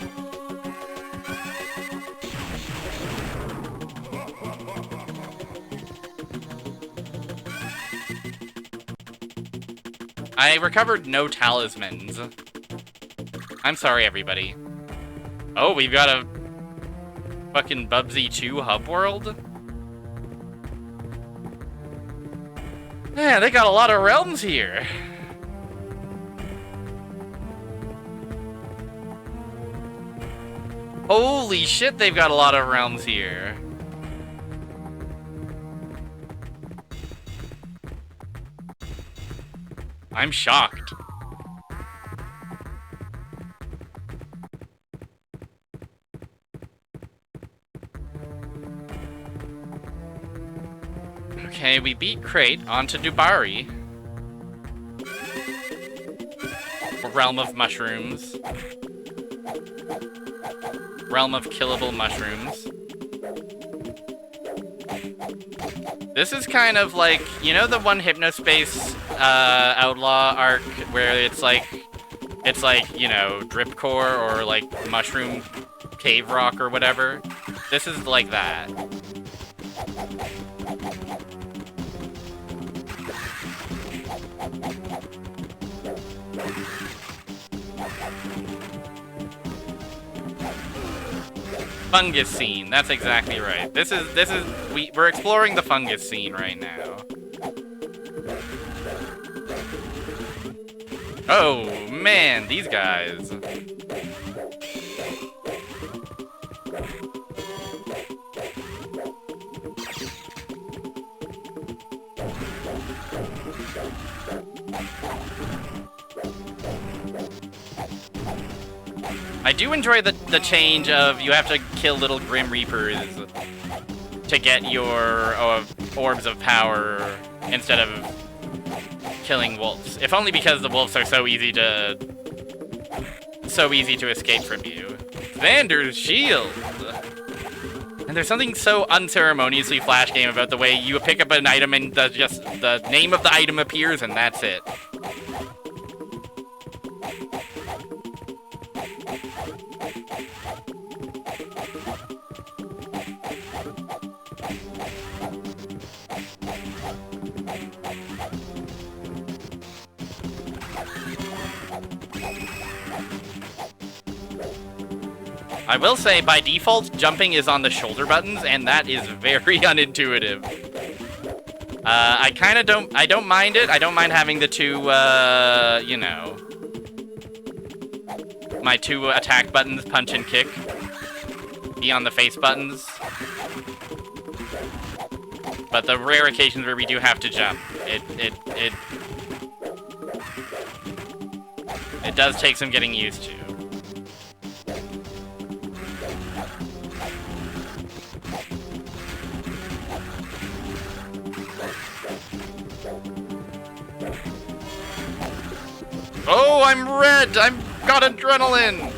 I recovered no talismans. I'm sorry, everybody. Oh, we've got a fucking Bubsy 2 hub world? Yeah, they got a lot of realms here. Holy shit, they've got a lot of realms here. I'm shocked. Okay, we beat Crate onto Dubari. Realm of Mushrooms. Realm of Killable Mushrooms. This is kind of like, you know the one Hypnospace Outlaw arc where it's like, you know, Dripcore or like Mushroom Cave Rock or whatever? This is like that. Fungus scene, that's exactly right. We're exploring the fungus scene right now. Oh man, these guys. I do enjoy the change of you have to kill little Grim Reapers to get your orbs of power instead of killing wolves. If only because the wolves are so easy to escape from you. Vander's shield! And there's something so unceremoniously Flash game about the way you pick up an item and the name of the item appears and that's it. I will say, by default, jumping is on the shoulder buttons, and that is very unintuitive. I don't mind it. I don't mind having the two, you know, my two attack buttons, punch and kick, be on the face buttons. But the rare occasions where we do have to jump, it does take some getting used to. Oh, I'm red! I've got adrenaline!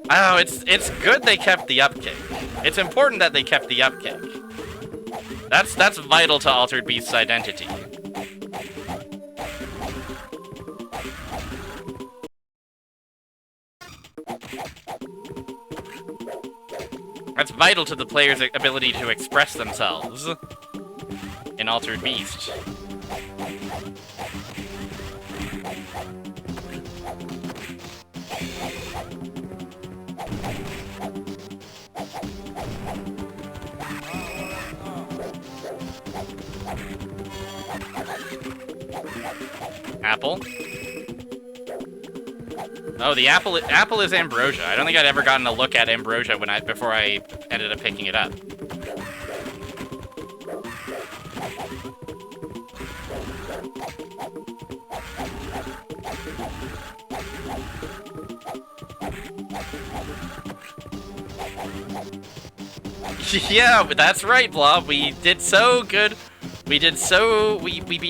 Oh, it's good they kept the upkick. It's important that they kept the upkick. That's vital to Altered Beast's identity. That's vital to the player's ability to express themselves in Altered Beast. Apple. Oh, the apple is ambrosia. I don't think I'd ever gotten a look at ambrosia before I ended up picking it up. Yeah, that's right, Blob. We did so good. We beat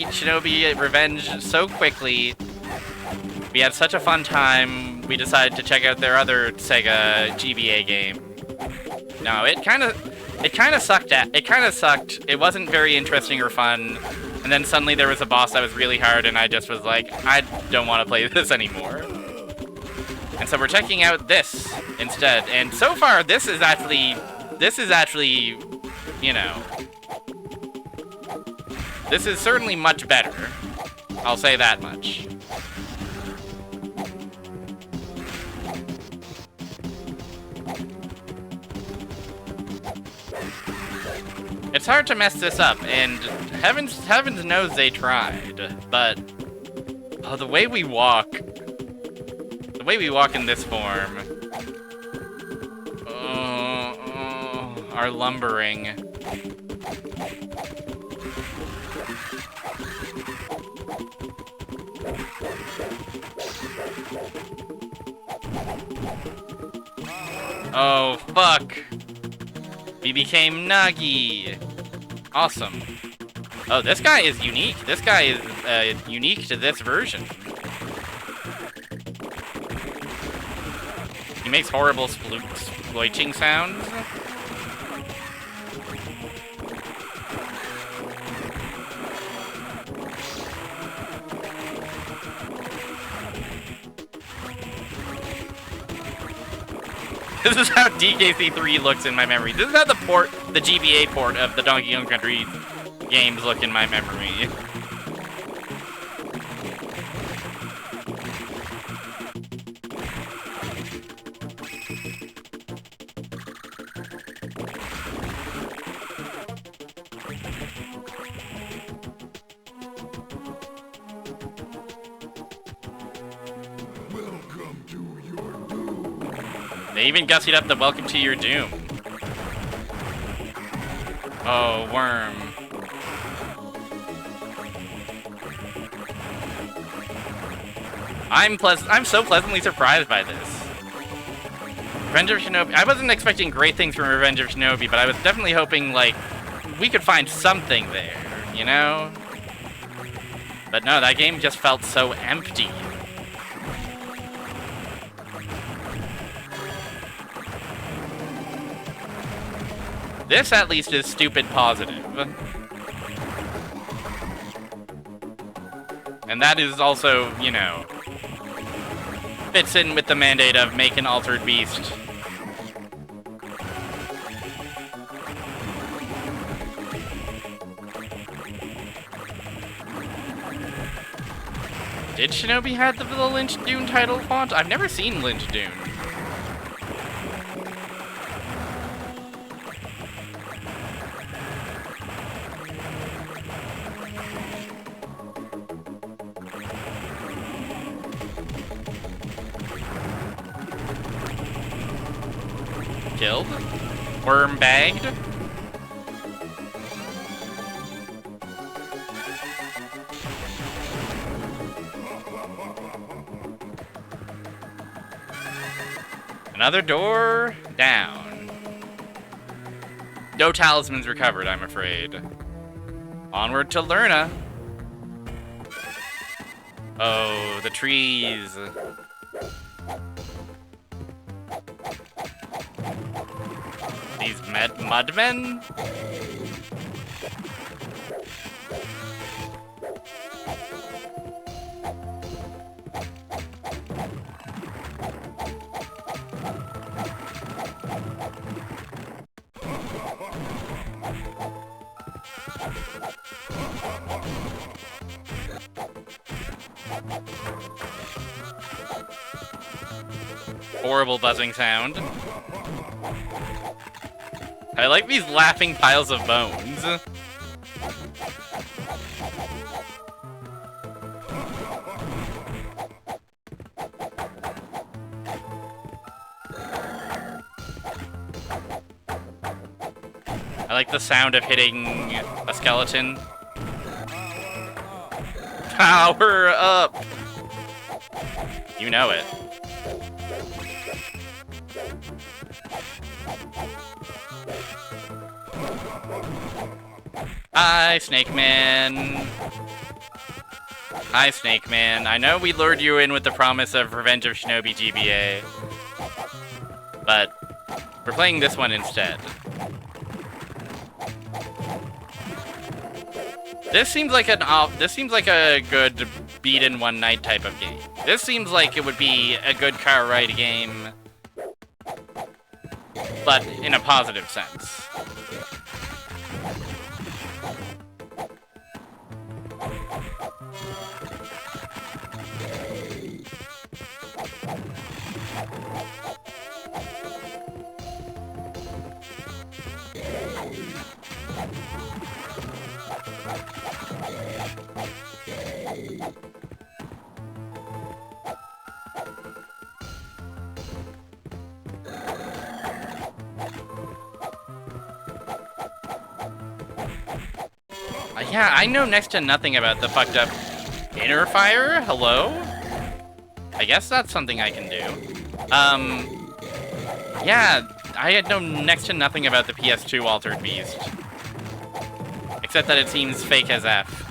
Shinobi Revenge so quickly. We had such a fun time. We decided to check out their other Sega GBA game. No, it kind of sucked. It kind of sucked. It wasn't very interesting or fun. And then suddenly there was a boss that was really hard, and I just was like, I don't want to play this anymore. And so we're checking out this instead. And so far, this is actually, you know, this is certainly much better. I'll say that much. It's hard to mess this up, and heavens knows they tried, but oh, the way we walk in this form, are lumbering. Oh, fuck. We became Nagi. Awesome. Oh, this guy is unique. This guy is unique to this version. He makes horrible sploiting sounds. This is how DKC3 looks in my memory. This is how the GBA port of the Donkey Kong Country games look in my memory. They even gussied up the welcome to your doom. Oh, worm. I'm so pleasantly surprised by this. Revenge of Shinobi. I wasn't expecting great things from Revenge of Shinobi, but I was definitely hoping, like, we could find something there, you know? But no, that game just felt so empty. This, at least, is stupid positive. And that is also, you know, fits in with the mandate of make an altered beast. Did Shinobi have the Lynch Dune title font? I've never seen Lynch Dune. Killed? Worm bagged? Another door down. No talismans recovered, I'm afraid. Onward to Lerna. Oh, the trees. These mudmen? Horrible buzzing sound. I like these laughing piles of bones. I like the sound of hitting a skeleton. Power up! You know it. Hi, Snake Man. Hi, Snake Man. I know we lured you in with the promise of Revenge of Shinobi GBA, but we're playing this one instead. This seems like a good beat in one night type of game. This seems like it would be a good car ride game, but in a positive sense. Yeah, I know next to nothing about the fucked up inner fire. Hello? I guess that's something I can do. Yeah, I know next to nothing about the PS2 Altered Beast. Except that it seems fake as F.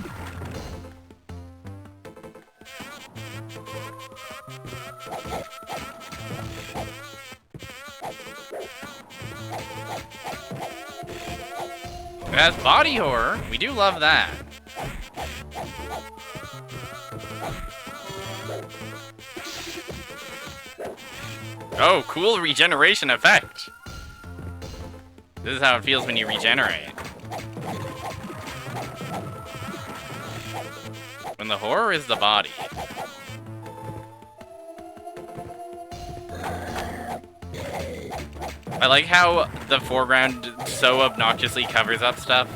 It has body horror. We do love that. Oh, cool regeneration effect. This is how it feels when you regenerate. When the horror is the body. I like how the foreground so obnoxiously covers up stuff.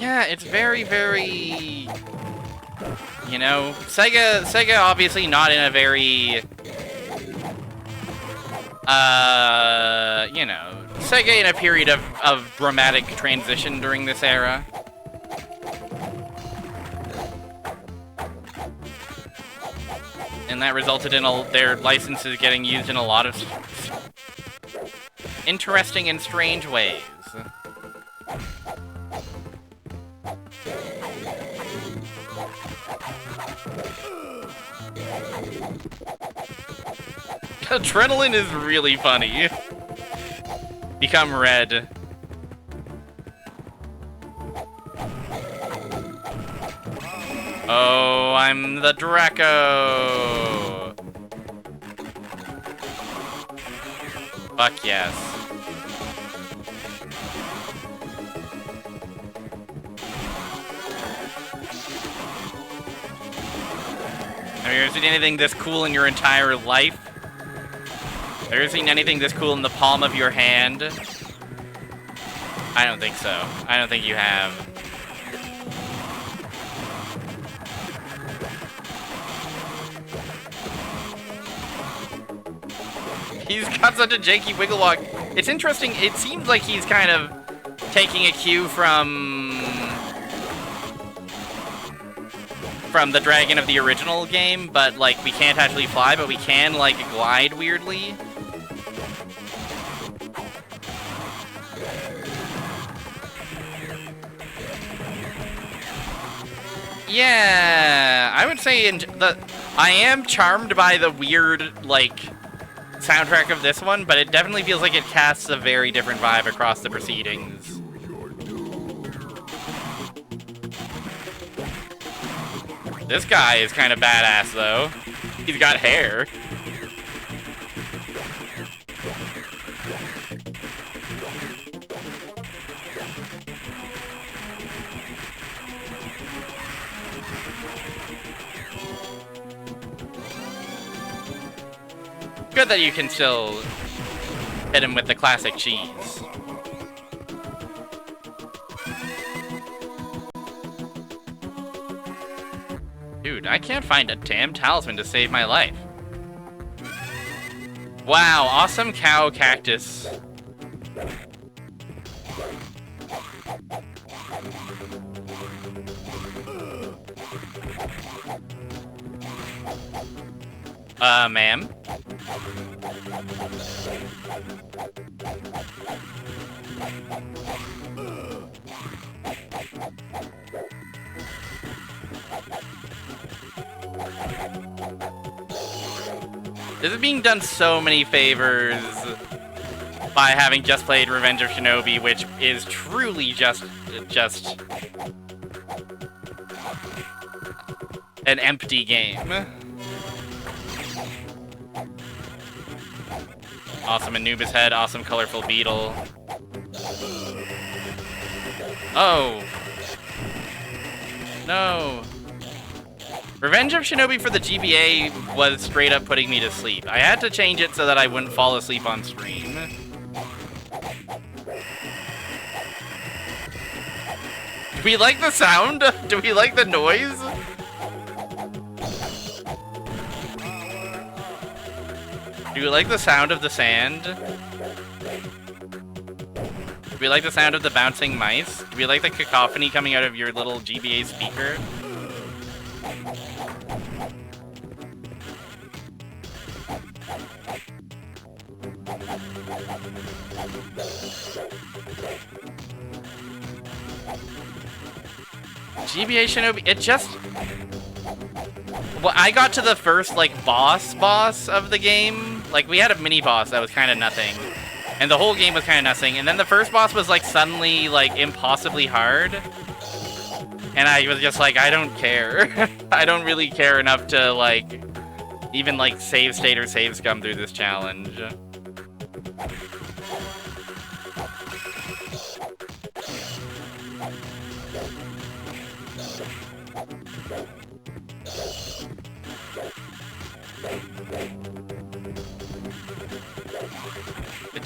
Yeah, it's very, very, you know, Sega obviously not in a very, you know, Sega in a period of dramatic transition during this era. And that resulted in their licenses getting used in a lot of interesting and strange ways. Adrenaline is really funny. Become red. Oh, I'm the Draco. Fuck yes. Have you ever seen anything this cool in your entire life? Have you ever seen anything this cool in the palm of your hand? I don't think so. I don't think you have. He's got such a janky wiggle walk. It's interesting. It seems like he's kind of taking a cue from the dragon of the original game, but like we can't actually fly, but we can like glide weirdly. Yeah, I would say I am charmed by the weird, like, soundtrack of this one, but it definitely feels like it casts a very different vibe across the proceedings. This guy is kind of badass, though. He's got hair. Good that you can still hit him with the classic cheese. Dude, I can't find a damn talisman to save my life. Wow, awesome cow cactus. Ma'am? This is being done so many favors by having just played Revenge of Shinobi, which is truly just an empty game. Awesome Anubis head, awesome colorful beetle. Oh! No! Revenge of Shinobi for the GBA was straight up putting me to sleep. I had to change it so that I wouldn't fall asleep on stream. Do we like the sound? Do we like the noise? Do you like the sound of the sand? Do we like the sound of the bouncing mice? Do we like the cacophony coming out of your little GBA speaker? GBA Shinobi, it just... Well, I got to the first, like, boss of the game. Like, we had a mini-boss that was kind of nothing. And the whole game was kind of nothing. And then the first boss was, like, suddenly, like, impossibly hard. And I was just like, I don't care. I don't really care enough to, like, even, like, save state or save scum through this challenge. It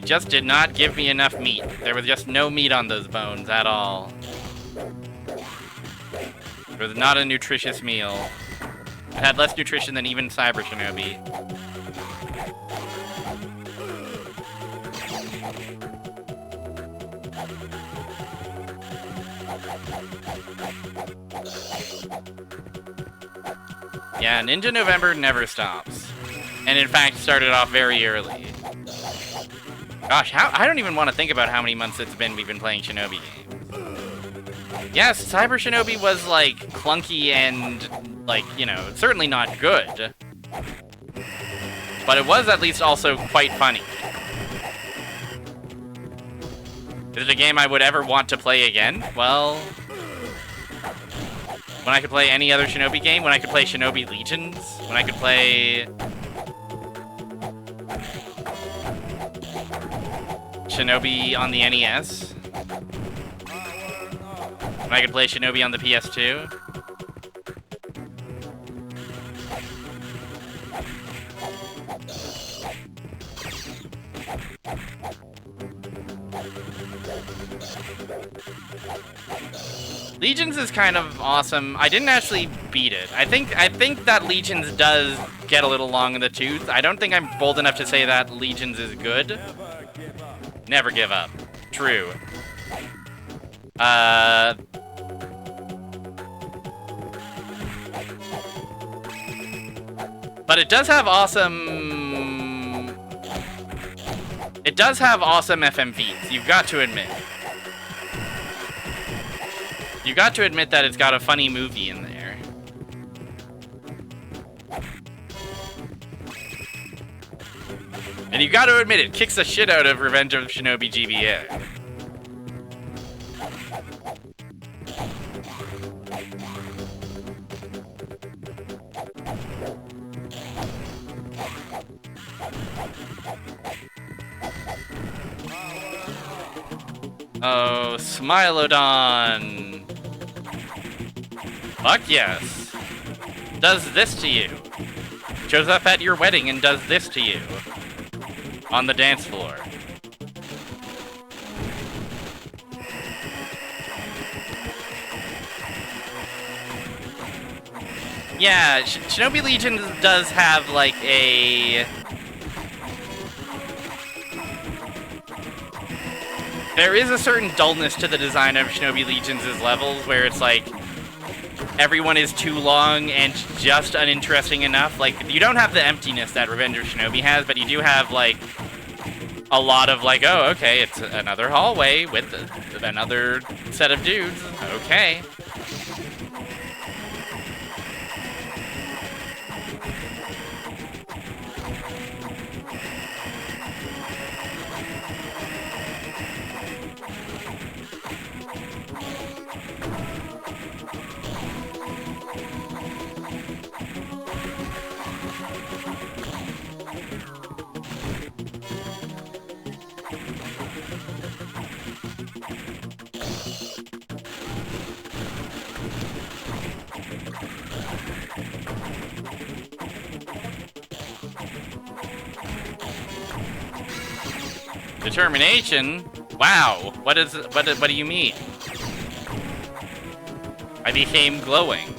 just did not give me enough meat. There was just no meat on those bones at all. It was not a nutritious meal. It had less nutrition than even Cyber Shinobi. Yeah, Ninja November never stops. And in fact, started off very early. Gosh, I don't even want to think about how many months it's been we've been playing Shinobi games. Yes, Cyber Shinobi was, like, clunky and, like, you know, certainly not good. But it was at least also quite funny. Is it a game I would ever want to play again? Well... when I could play any other Shinobi game, when I could play Shinobi Legions, when I could play... Shinobi on the NES. When I could play Shinobi on the PS2. Legions is kind of awesome. I didn't actually beat it. I think that Legions does get a little long in the tooth. I don't think I'm bold enough to say that Legions is good. Never give up. True. But it does have awesome... It does have awesome FMVs, you've got to admit. You got to admit that it's got a funny movie in there. And you got to admit it kicks the shit out of Revenge of Shinobi GBA. Oh, Smilodon. Fuck yes. Does this to you. Shows up at your wedding and does this to you. On the dance floor. Yeah, Shinobi Legion does have like a... There is a certain dullness to the design of Shinobi Legions' levels where it's like everyone is too long and just uninteresting enough. Like, you don't have the emptiness that Revenge of Shinobi has, but you do have like a lot of like, oh, okay, it's another hallway with another set of dudes. Okay. Determination? Wow. What do you mean? I became glowing.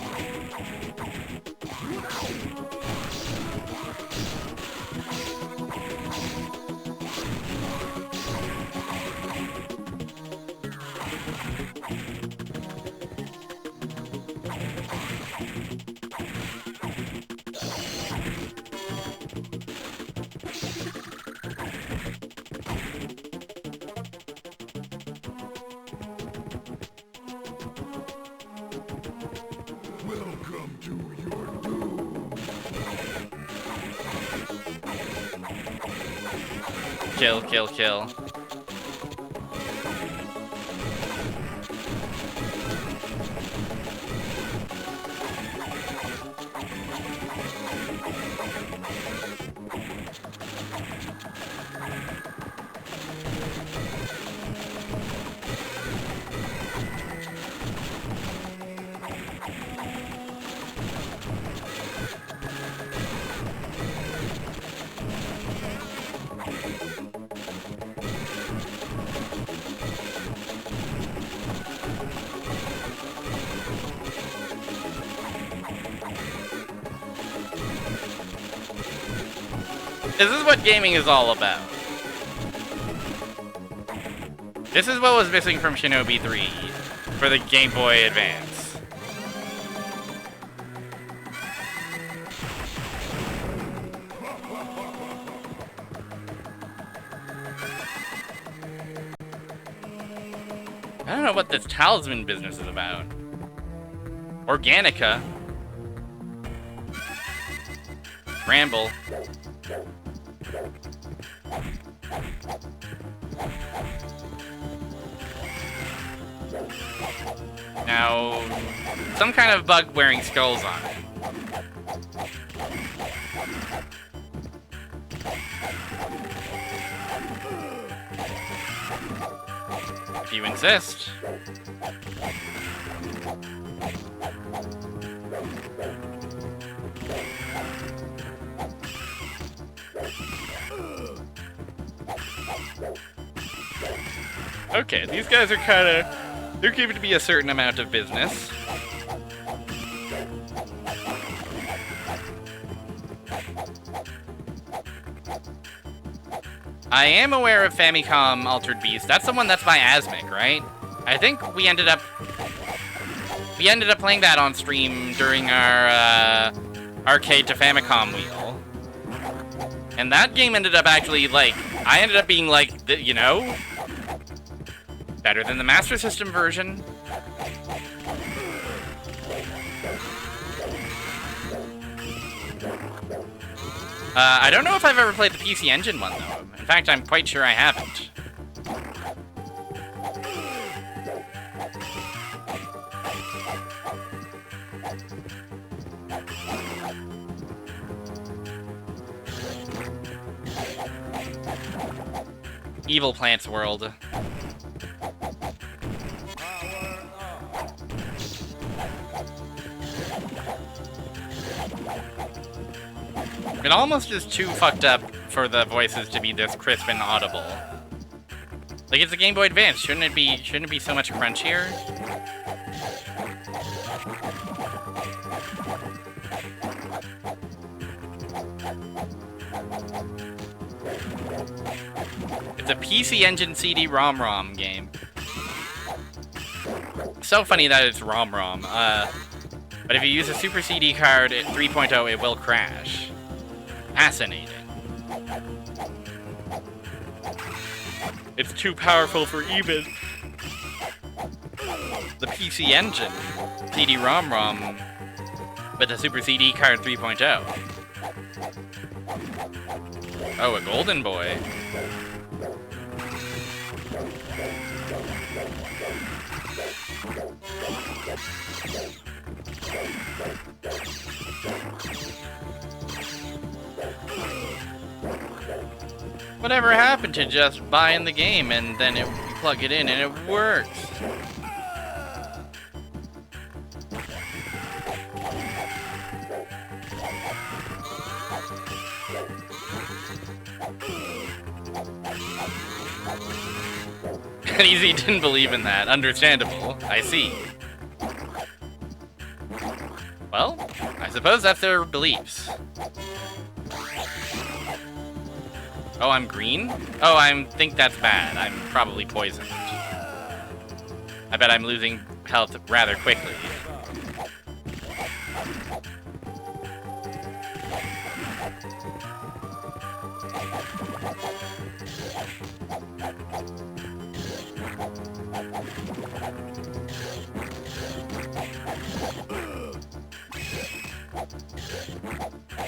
Kill, kill, kill. This is what gaming is all about. This is what was missing from Shinobi 3 for the Game Boy Advance. I don't know what this talisman business is about. Organica. Ramble. Now, some kind of bug wearing skulls on it. If you insist. Okay, these guys are they're giving me a certain amount of business. I am aware of Famicom Altered Beast. That's the one that's by Asmic, right? I think we ended up playing that on stream during our arcade to Famicom wheel. And that game ended up actually, like, I ended up being like, you know, better than the Master System version. I don't know if I've ever played the PC Engine one, though. In fact, I'm quite sure I haven't. Evil Plants World. It almost is too fucked up for the voices to be this crisp and audible. Like, it's a Game Boy Advance. Shouldn't it be so much crunchier? It's a PC Engine CD-ROM game. So funny that it's ROM. But if you use a Super CD card at 3.0, it will crash. Fascinating. It's too powerful for even the PC Engine CD-ROM with a Super CD card 3.0. Oh, a golden boy. Whatever happened to just buying the game and then you plug it in and it works? Easy didn't believe in that. Understandable. I see. Well, I suppose that's their beliefs. Oh, I'm green? Oh, I think that's bad. I'm probably poisoned. I bet I'm losing health rather quickly.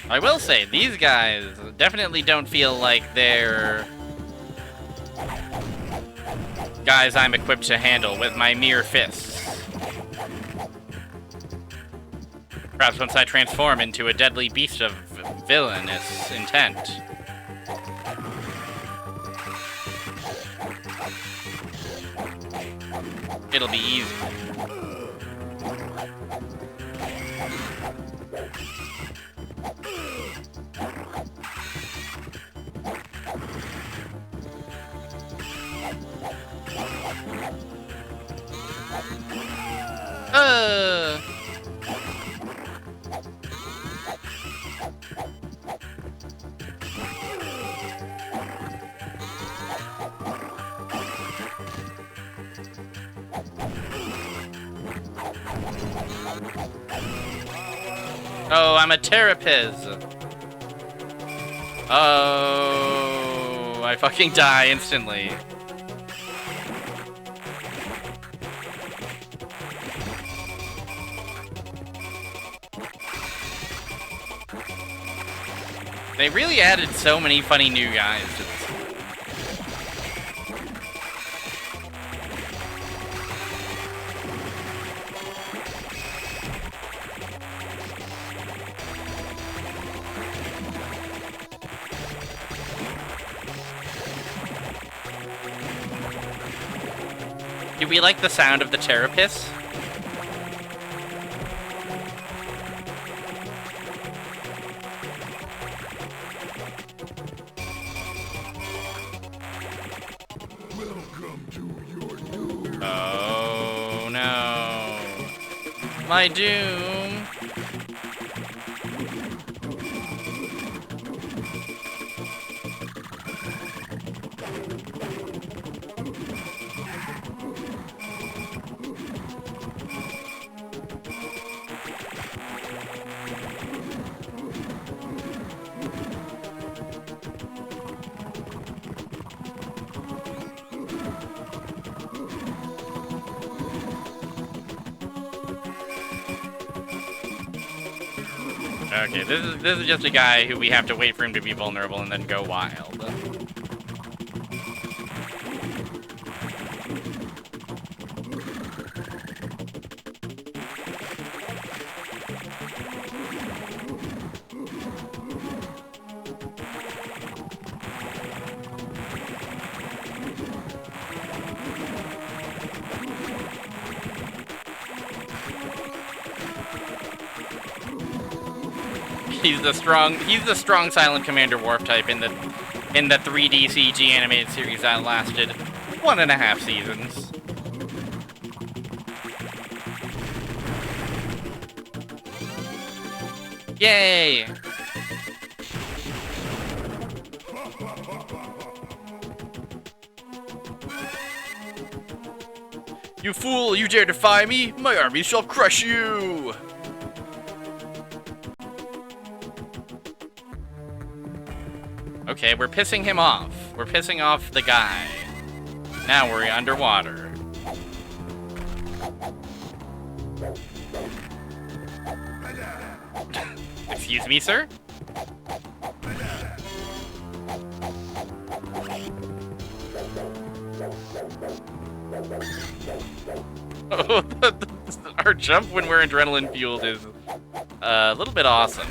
I will say, these guys definitely don't feel like they're guys I'm equipped to handle with my mere fists. Perhaps once I transform into a deadly beast of villainous intent. It'll be easy. Oh, I'm a Terrapis. Oh, I fucking die instantly. They really added so many funny new guys to this. Do we like the sound of the Terrapis? Oh no. My doom. Okay, this is just a guy who we have to wait for him to be vulnerable and then go wild. He's the strong silent commander warp type in the 3D CG animated series that lasted 1.5 seasons. Yay! You fool, you dare defy me? My army shall crush you! Okay, we're pissing him off. We're pissing off the guy. Now we're underwater. Excuse me, sir? Oh, our jump when we're adrenaline fueled is a little bit awesome.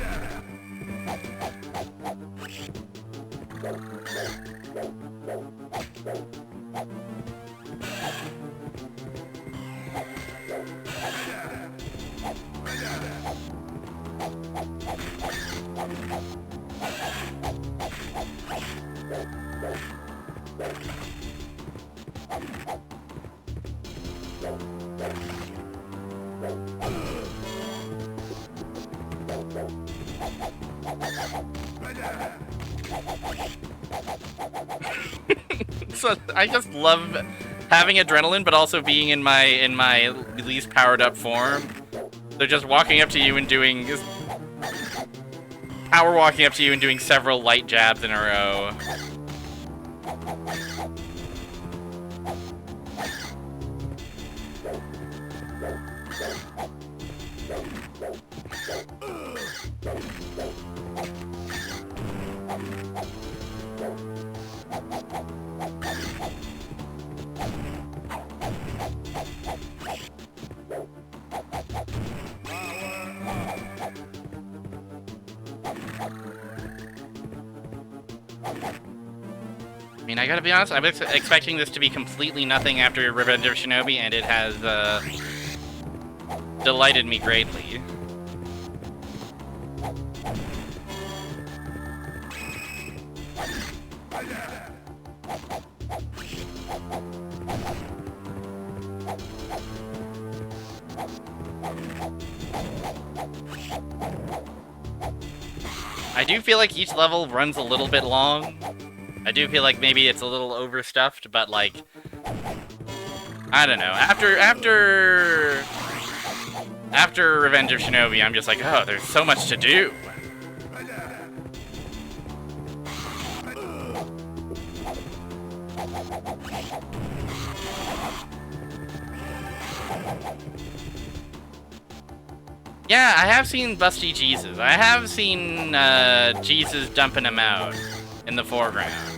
So I just love having adrenaline, but also being in my least powered up form. They're just walking up to you and doing power walking up to you and doing several light jabs in a row. I mean, I gotta be honest, I was expecting this to be completely nothing after Revenge of Shinobi, and it has delighted me greatly. I do feel like each level runs a little bit long. I do feel like maybe it's a little overstuffed, but like, I don't know. After Revenge of Shinobi, I'm just like, oh, there's so much to do. Yeah, I have seen Busty Jesus. I have seen Jesus dumping him out in the foreground.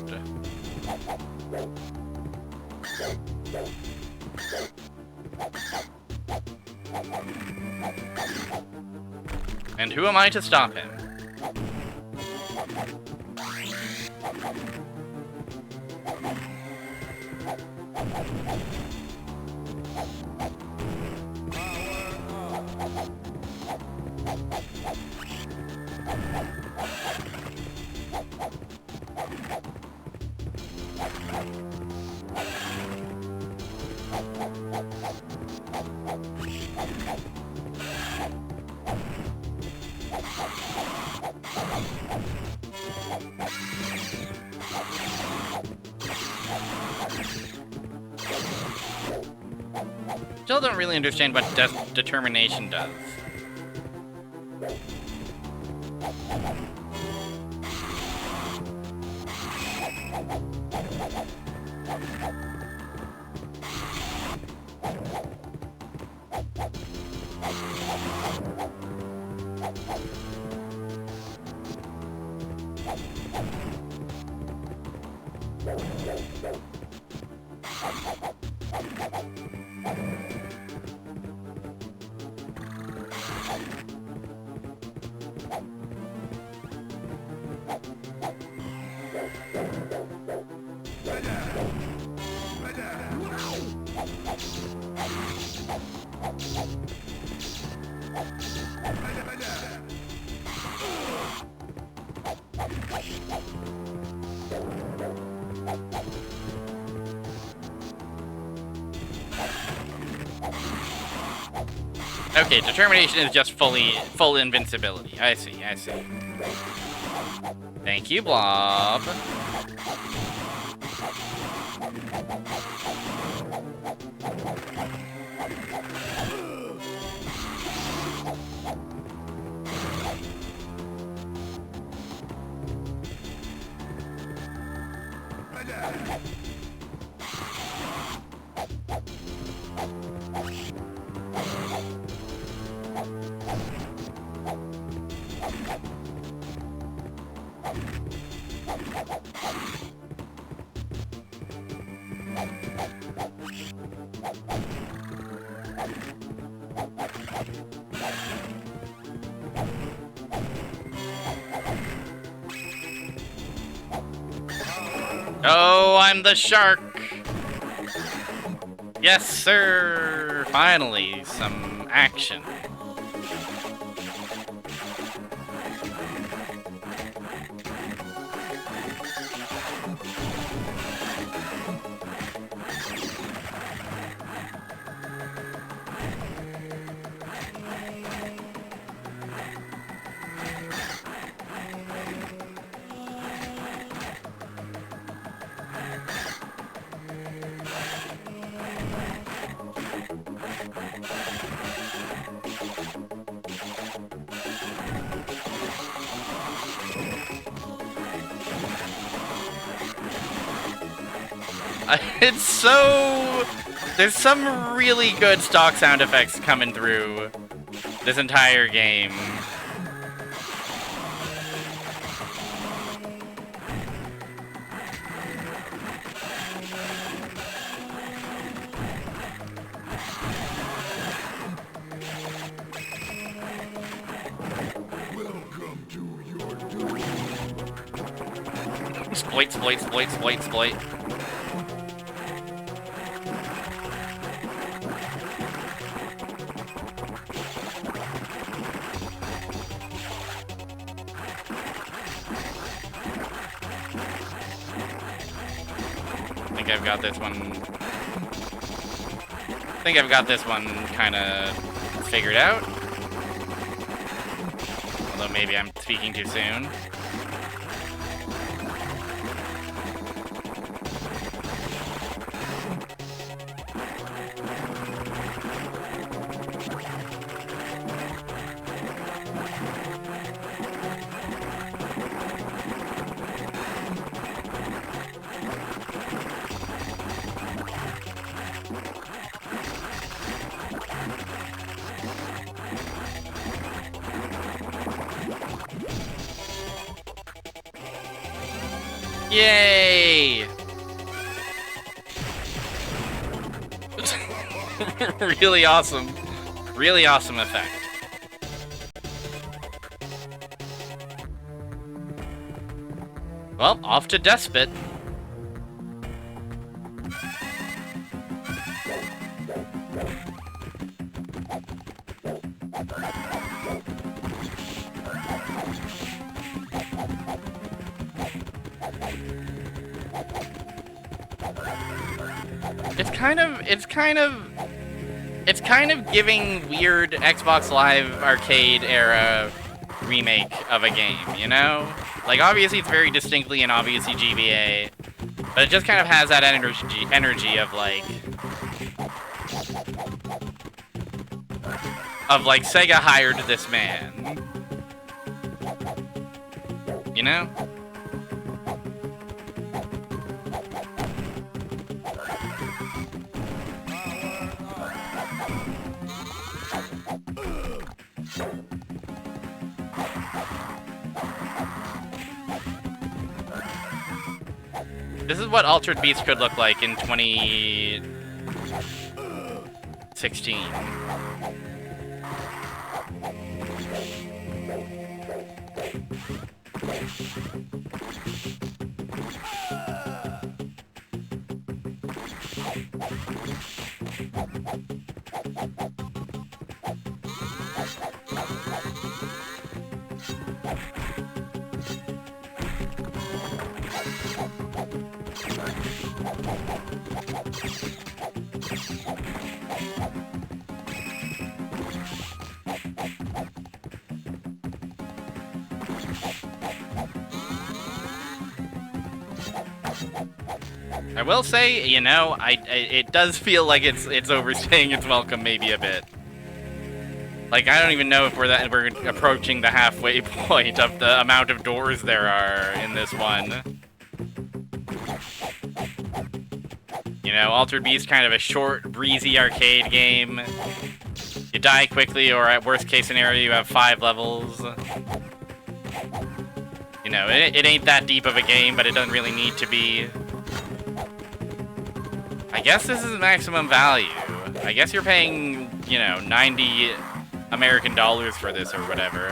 And who am I to stop him? Still don't really understand what determination does. Okay, determination is just full invincibility. I see, I see. Thank you, Blob. Oh, I'm the shark! Yes, sir! Finally, some action. It's so... There's some really good stock sound effects coming through this entire game. Exploit, exploit, exploit, exploit, exploit. I think I've got this one. I think I've got this one kind of figured out. Although maybe I'm speaking too soon. Yay! Really awesome. Really awesome effect. Well, off to Despot. It's kind of giving weird Xbox Live Arcade era remake of a game, you know? Like, obviously it's very distinctly and obviously GBA, but it just kind of has that energy of like Sega hired this man. You know? This is what Altered Beast could look like in 2016. I will say, you know, it does feel like it's overstaying its welcome maybe a bit. Like, I don't even know if we're approaching the halfway point of the amount of doors there are in this one. You know, Altered Beast, kind of a short, breezy arcade game. You die quickly, or at worst case scenario, you have 5 levels. You know, it ain't that deep of a game, but it doesn't really need to be. I guess this is maximum value. I guess you're paying, you know, 90 American dollars for this or whatever.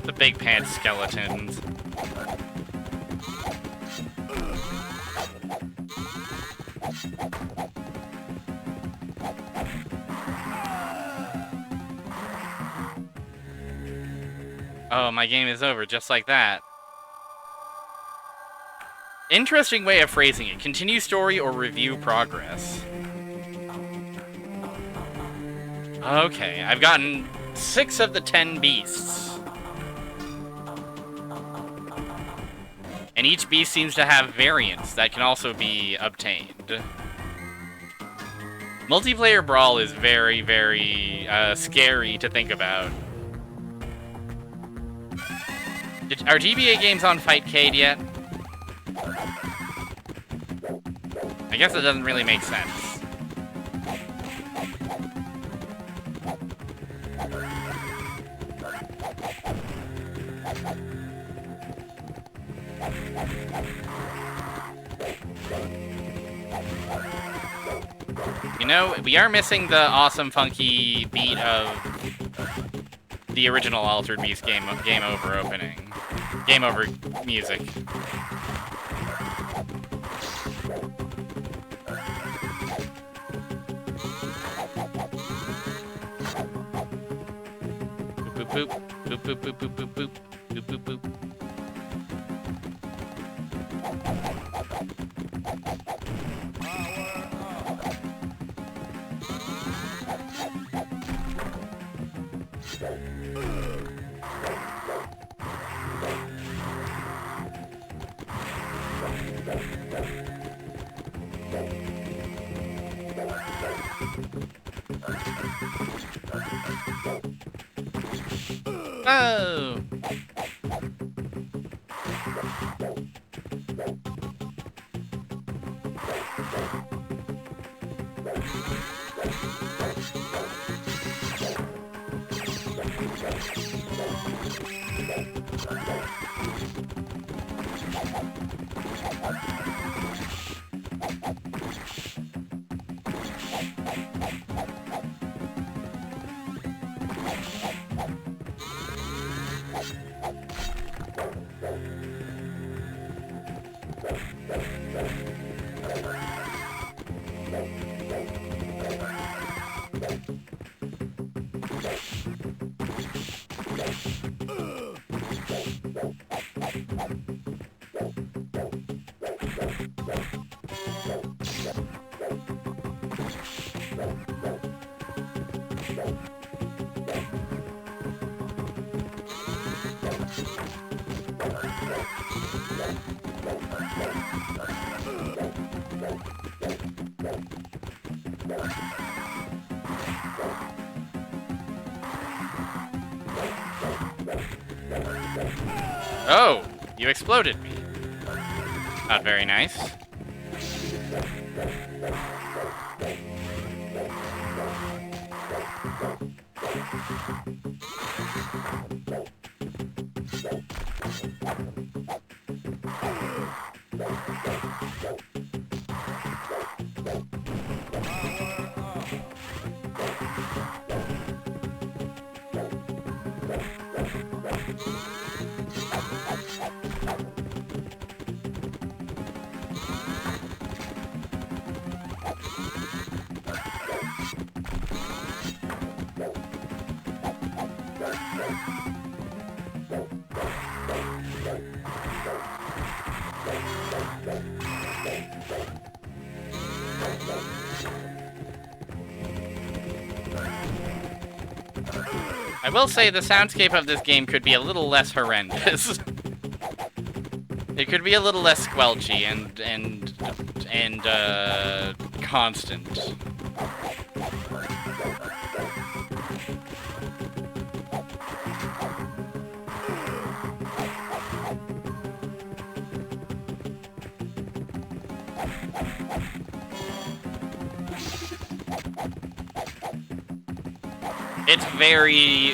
The big pants skeletons. Oh, my game is over, just like that. Interesting way of phrasing it. Continue story or review progress. Okay, I've gotten 6 of the 10 beasts. And each beast seems to have variants that can also be obtained. Multiplayer Brawl is very, very scary to think about. Are GBA games on Fightcade yet? I guess it doesn't really make sense. You know, we are missing the awesome, funky beat of the original Altered Beast game over opening. Game over music. Boop boop boop boop boop boop boop boop boop boop boop. Oh! Oh, you exploded me. Not very nice. I will say the soundscape of this game could be a little less horrendous. It could be a little less squelchy and constant.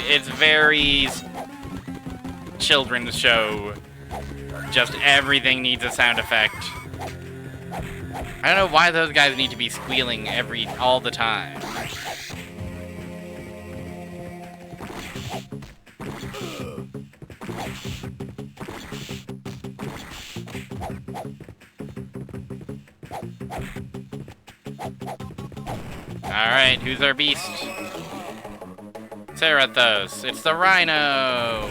It's very children's show. Just everything needs a sound effect. I don't know why those guys need to be squealing all the time. Alright, who's our beast? Cerathos, it's the rhino!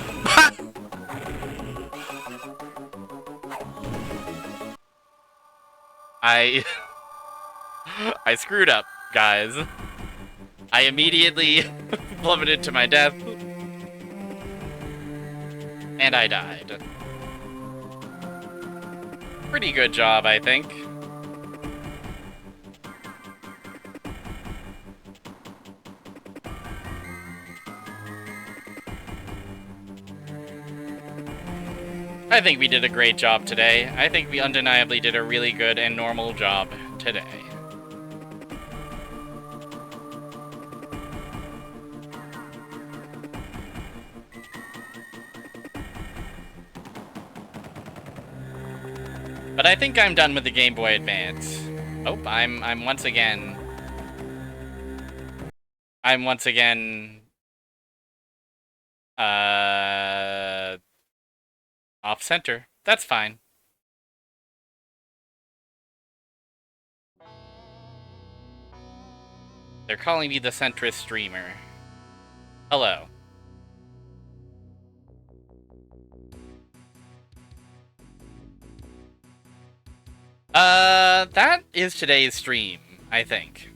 I screwed up, guys. I immediately plummeted to my death. And I died. Pretty good job, I think. I think we did a great job today. I think we undeniably did a really good and normal job today. But I think I'm done with the Game Boy Advance. Oh, I'm once again off center. That's fine. They're calling me the centrist streamer. Hello. That is today's stream, I think.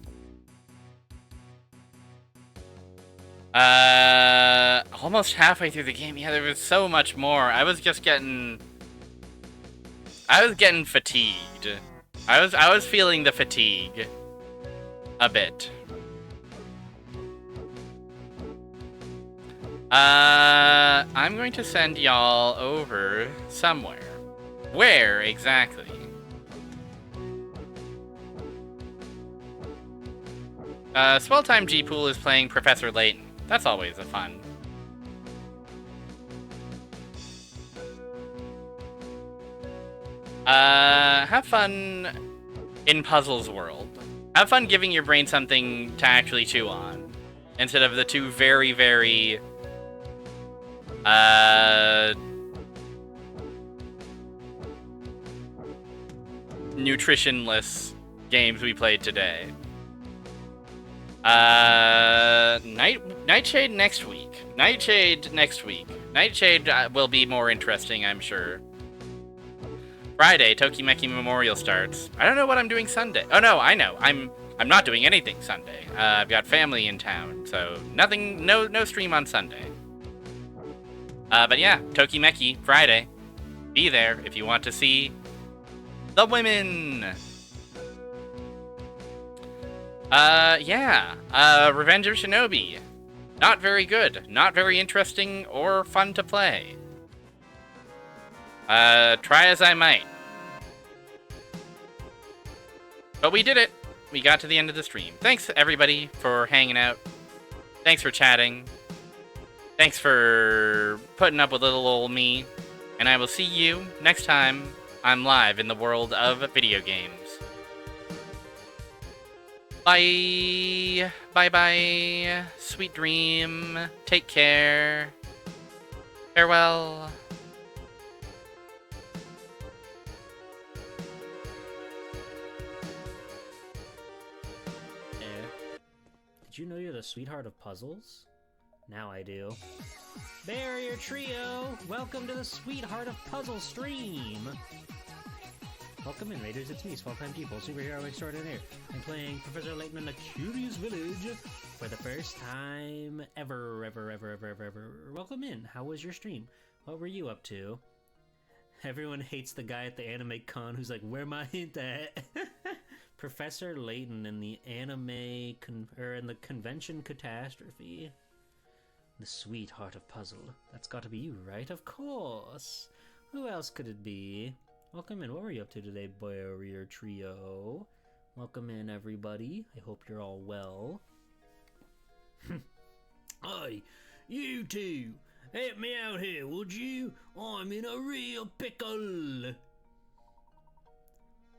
Almost halfway through the game. Yeah, there was so much more. I was getting fatigued. I was feeling the fatigue a bit. I'm going to send y'all over somewhere. Where exactly? Swell Time G-Pool is playing Professor Layton. That's always a fun. Have fun in Puzzles World. Have fun giving your brain something to actually chew on, instead of the two very, very, nutritionless games we played today. Nightshade next week. Nightshade next week. Nightshade will be more interesting, I'm sure. Friday, Tokimeki Memorial starts. I don't know what I'm doing Sunday. Oh no, I know. I'm not doing anything Sunday. I've got family in town, so nothing. No stream on Sunday. But yeah, Tokimeki Friday. Be there if you want to see the women. Yeah. Revenge of Shinobi. Not very good. Not very interesting or fun to play. Try as I might. But we did it. We got to the end of the stream. Thanks, everybody, for hanging out. Thanks for chatting. Thanks for putting up with little old me. And I will see you next time I'm live in the world of video games. Bye. Bye-bye. Sweet dream. Take care. Farewell. Did you know you're the sweetheart of puzzles? Now I do. Barrier Trio! Welcome to the Sweetheart of Puzzle stream! Welcome in, Raiders. It's me, Small-Time People, superhero extraordinaire. I'm playing Professor Layton in the Curious Village for the first time ever. Welcome in. How was your stream? What were you up to? Everyone hates the guy at the anime con who's like, where my hint at? Professor Layton in the in the convention catastrophe. The sweetheart of puzzle. That's gotta be you, right? Of course. Who else could it be? Welcome in. What were you up to today, Barrier Trio? Welcome in, everybody. I hope you're all well. Hey, you two! Help me out here, would you? I'm in a real pickle!